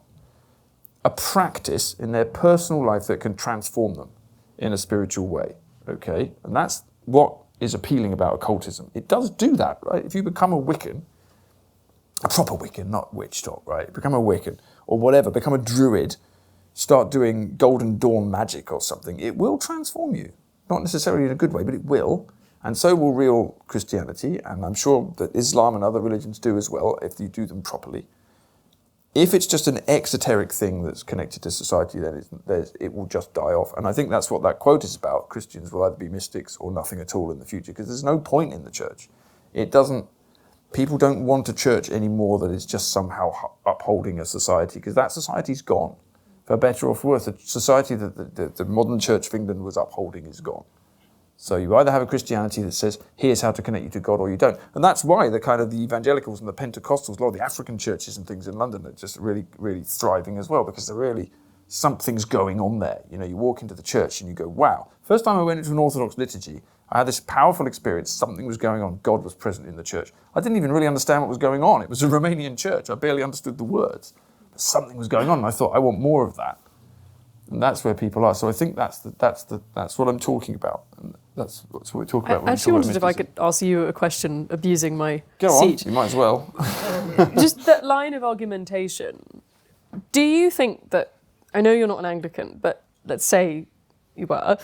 a practice in their personal life that can transform them in a spiritual way. Okay? And that's what is appealing about occultism. It does do that, right? If you become a Wiccan, a proper Wiccan, not witch talk, right? Become a Wiccan or whatever, become a druid, start doing Golden Dawn magic or something, it will transform you. Not necessarily in a good way, but it will. And so will real Christianity, and I'm sure that Islam and other religions do as well, if you do them properly. If it's just an exoteric thing that's connected to society, then it will just die off. And I think that's what that quote is about. Christians will either be mystics or nothing at all in the future, because there's no point in the church. People don't want a church anymore that is just somehow upholding a society, because that society's gone. For better or for worse, the society that the modern Church of England was upholding is gone. So you either have a Christianity that says, here's how to connect you to God, or you don't. And that's why the evangelicals and the Pentecostals, a lot of the African churches and things in London are just really, really thriving as well, because something's going on there. You know, you walk into the church and you go, wow. First time I went into an Orthodox liturgy, I had this powerful experience. Something was going on. God was present in the church. I didn't even really understand what was going on. It was a Romanian church. I barely understood the words. But something was going on, and I thought, I want more of that. And that's where people are. So I think that's what I'm talking about. And that's what we're talking about. I actually wondered if I could ask you a question, abusing my Go on, seat. you might as well. Just that line of argumentation. Do you think that, I know you're not an Anglican, but let's say you were,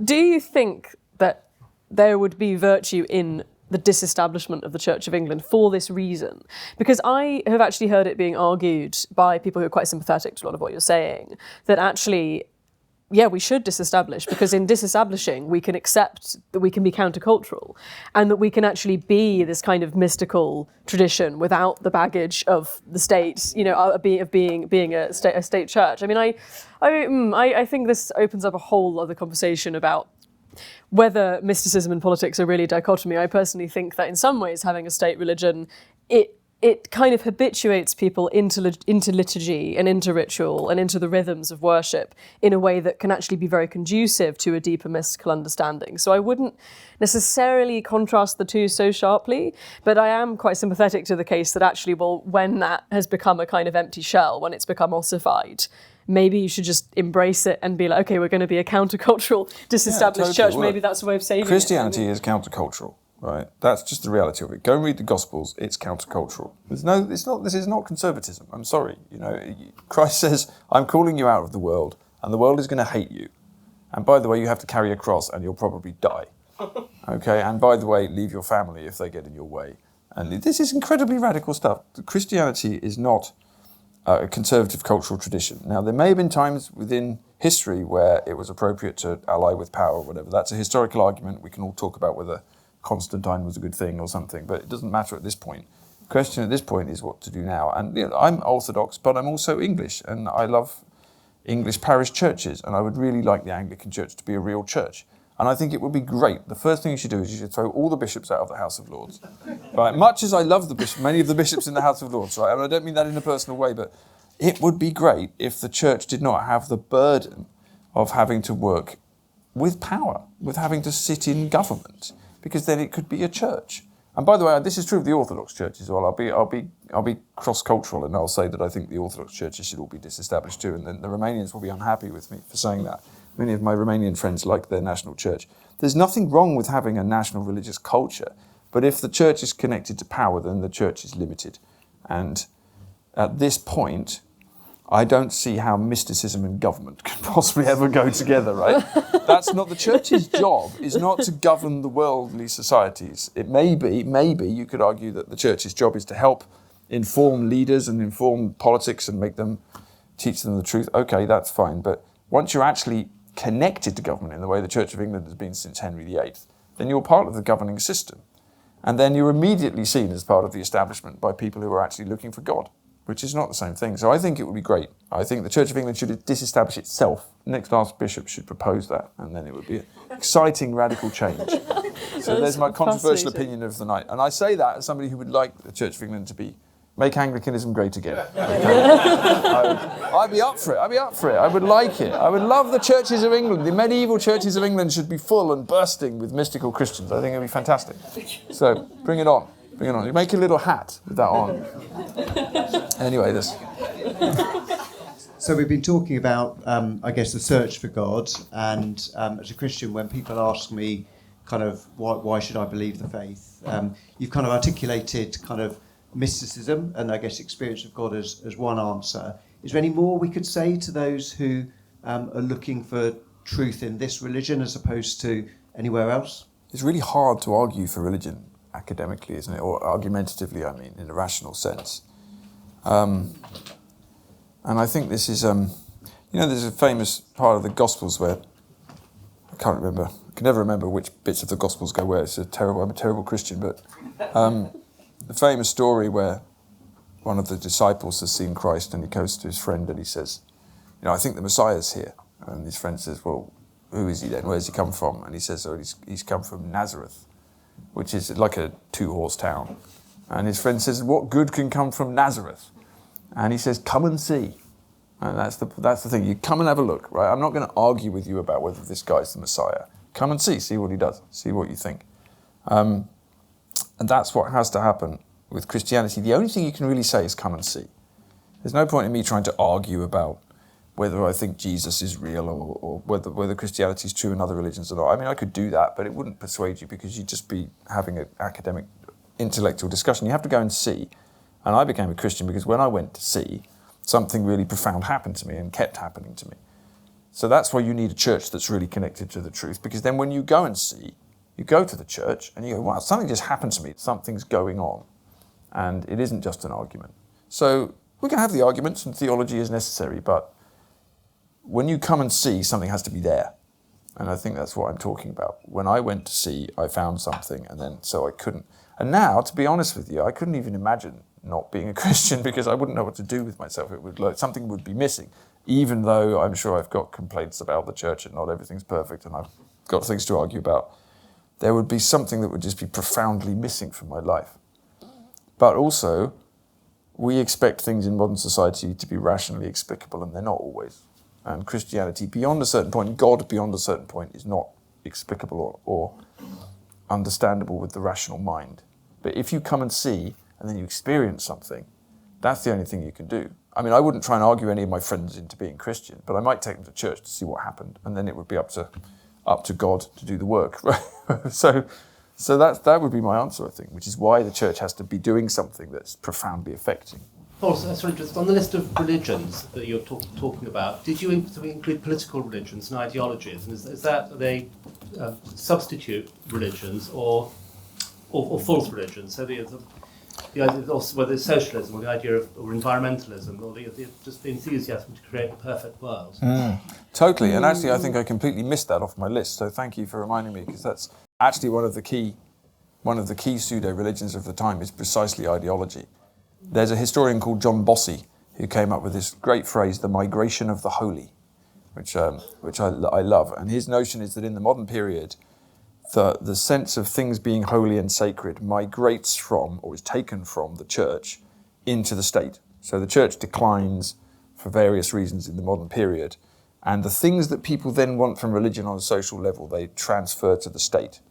do you think that there would be virtue in the disestablishment of the Church of England for this reason? Because I have actually heard it being argued by people who are quite sympathetic to a lot of what you're saying, that actually, yeah, we should disestablish, because in disestablishing, we can accept that we can be countercultural, and that we can actually be this kind of mystical tradition without the baggage of the state, you know, of being a state church. I mean, I think this opens up a whole other conversation about whether mysticism and politics are really a dichotomy. I personally think that in some ways having a state religion, it kind of habituates people into liturgy and into ritual and into the rhythms of worship in a way that can actually be very conducive to a deeper mystical understanding. So I wouldn't necessarily contrast the two so sharply, but I am quite sympathetic to the case that actually, well, when that has become a kind of empty shell, when it's become ossified, maybe you should just embrace it and be like, okay, we're going to be a countercultural, disestablished church. Well, maybe that's a way of saving Christianity it. is countercultural, right? That's just the reality of it. Go and read the Gospels. It's countercultural. This is not conservatism. I'm sorry. You know, Christ says, I'm calling you out of the world, and the world is going to hate you. And by the way, you have to carry a cross, and you'll probably die. Okay? And by the way, leave your family if they get in your way. And this is incredibly radical stuff. Christianity is not a conservative cultural tradition. Now, there may have been times within history where it was appropriate to ally with power or whatever. That's a historical argument. We can all talk about whether Constantine was a good thing or something, but it doesn't matter at this point. The question at this point is what to do now. And you know, I'm Orthodox, but I'm also English, and I love English parish churches, and I would really like the Anglican Church to be a real church. And I think it would be great. The first thing you should do is you should throw all the bishops out of the House of Lords. Right? Much as I love many of the bishops in the House of Lords, right? I mean, I don't mean that in a personal way, but it would be great if the church did not have the burden of having to work with power, with having to sit in government, because then it could be a church. And by the way, this is true of the Orthodox Church as well. I'll be cross-cultural, and I'll say that I think the Orthodox churches should all be disestablished too, and then the Romanians will be unhappy with me for saying that. Many of my Romanian friends like their national church. There's nothing wrong with having a national religious culture, but if the church is connected to power, then the church is limited. And at this point, I don't see how mysticism and government can possibly ever go together, right? That's not the church's job, is not to govern the worldly societies. It maybe you could argue that the church's job is to help inform leaders and inform politics and teach them the truth. Okay, that's fine. But once you're actually connected to government in the way the Church of England has been since Henry VIII, then you're part of the governing system. And then you're immediately seen as part of the establishment by people who are actually looking for God, which is not the same thing. So I think it would be great. I think the Church of England should disestablish itself. The next Archbishop should propose that, and then it would be an exciting, radical change. So there's my controversial opinion of the night. And I say that as somebody who would like the Church of England to make Anglicanism great again. I'd be up for it. I would like it. I would love the churches of England. The medieval churches of England should be full and bursting with mystical Christians. I think it'd be fantastic. So bring it on. Bring it on. You make a little hat with that on. Anyway, this. So we've been talking about, I guess, the search for God. And as a Christian, when people ask me, kind of why should I believe the faith? You've kind of articulated kind of mysticism and I guess experience of God as one answer. Is there any more we could say to those who are looking for truth in this religion as opposed to anywhere else? It's really hard to argue for religion academically, isn't it? Or argumentatively, I mean, in a rational sense. And I think this is, there's a famous part of the Gospels where, I can never remember which bits of the Gospels go where. I'm a terrible Christian, but the famous story where one of the disciples has seen Christ and he goes to his friend and he says, I think the Messiah's here. And his friend says, well, who is he then? Where's he come from? And he says, he's come from Nazareth, which is like a 2-horse town. And his friend says, what good can come from Nazareth? And he says, come and see. And that's the thing. You come and have a look, right? I'm not going to argue with you about whether this guy's the Messiah. Come and see what he does, see what you think. And that's what has to happen with Christianity. The only thing you can really say is come and see. There's no point in me trying to argue about whether I think Jesus is real or whether Christianity is true in other religions or not. I mean, I could do that, but it wouldn't persuade you because you'd just be having an academic, intellectual discussion. You have to go and see. And I became a Christian because when I went to see, something really profound happened to me and kept happening to me. So that's why you need a church that's really connected to the truth, because then when you go and see, you go to the church and you go, wow, something just happened to me. Something's going on. And it isn't just an argument. So we can have the arguments and theology is necessary, but when you come and see, something has to be there. And I think that's what I'm talking about. When I went to see, I found something, and then so I couldn't. And now, to be honest with you, I couldn't even imagine not being a Christian because I wouldn't know what to do with myself. It would something would be missing, even though I'm sure I've got complaints about the church and not everything's perfect and I've got things to argue about. There would be something that would just be profoundly missing from my life. But also, we expect things in modern society to be rationally explicable, and they're not always. And Christianity, beyond a certain point, God beyond a certain point, is not explicable or understandable with the rational mind. But if you come and see, and then you experience something, that's the only thing you can do. I mean, I wouldn't try and argue any of my friends into being Christian, but I might take them to church to see what happened, and then it would be up to God to do the work. So that would be my answer, I think, which is why the church has to be doing something that's profoundly affecting. Paul, sorry, just on the list of religions that you're talking about, did you include political religions and ideologies? And are they substitute religions or false religions? So the idea, also whether it's socialism or the idea of or environmentalism or just the enthusiasm to create the perfect world. Totally, and actually I think I completely missed that off my list. So thank you for reminding me, because that's actually one of the key pseudo religions of the time is precisely ideology. There's a historian called John Bossy who came up with this great phrase, the migration of the holy, which I love. And his notion is that in the modern period, the sense of things being holy and sacred migrates from, or is taken from, the church into the state. So the church declines for various reasons in the modern period. And the things that people then want from religion on a social level, they transfer to the state.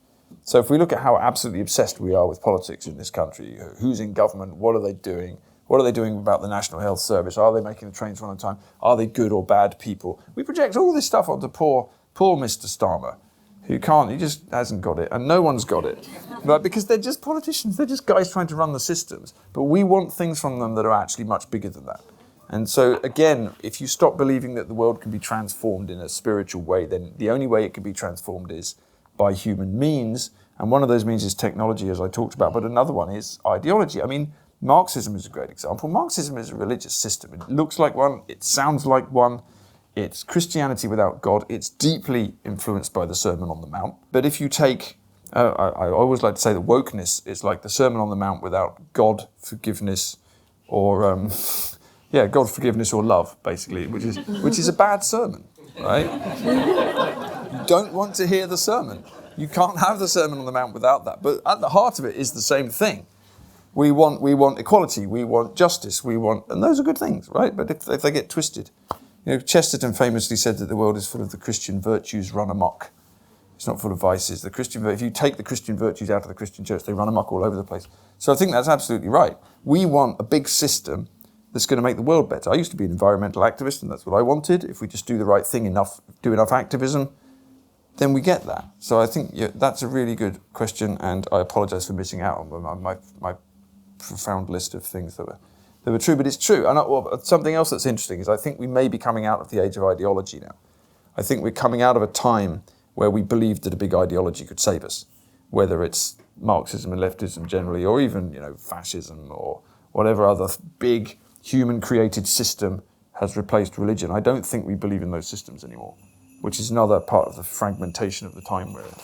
So if we look at how absolutely obsessed we are with politics in this country, who's in government, what are they doing? What are they doing about the National Health Service? Are they making the trains run on time? Are they good or bad people? We project all this stuff onto poor Mr. Starmer, who can't, he just hasn't got it, and no one's got it. But because they're just politicians, they're just guys trying to run the systems. But we want things from them that are actually much bigger than that. And so again, if you stop believing that the world can be transformed in a spiritual way, then the only way it can be transformed is by human means, and one of those means is technology, as I talked about, but another one is ideology. I mean, Marxism is a great example. Marxism is a religious system. It looks like one, it sounds like one, it's Christianity without God, it's deeply influenced by the Sermon on the Mount. But if you take, I always like to say that wokeness is like the Sermon on the Mount without God, forgiveness, or, God, forgiveness or love, basically, which is a bad sermon, right? You don't want to hear the sermon. You can't have the Sermon on the Mount without that. But at the heart of it is the same thing. We want equality, we want justice, and those are good things, right? But if they get twisted. Chesterton famously said that the world is full of the Christian virtues run amok. It's not full of vices. If you take the Christian virtues out of the Christian church, they run amok all over the place. So I think that's absolutely right. We want a big system that's going to make the world better. I used to be an environmental activist, and that's what I wanted. If we just do the right thing enough, do enough activism, then we get that. So I think that's a really good question, and I apologise for missing out on my profound list of things that were true, but it's true. And something else that's interesting is I think we may be coming out of the age of ideology now. I think we're coming out of a time where we believed that a big ideology could save us, whether it's Marxism and leftism generally, or even fascism or whatever other big human-created system has replaced religion. I don't think we believe in those systems anymore, which is another part of the fragmentation of the time we're in.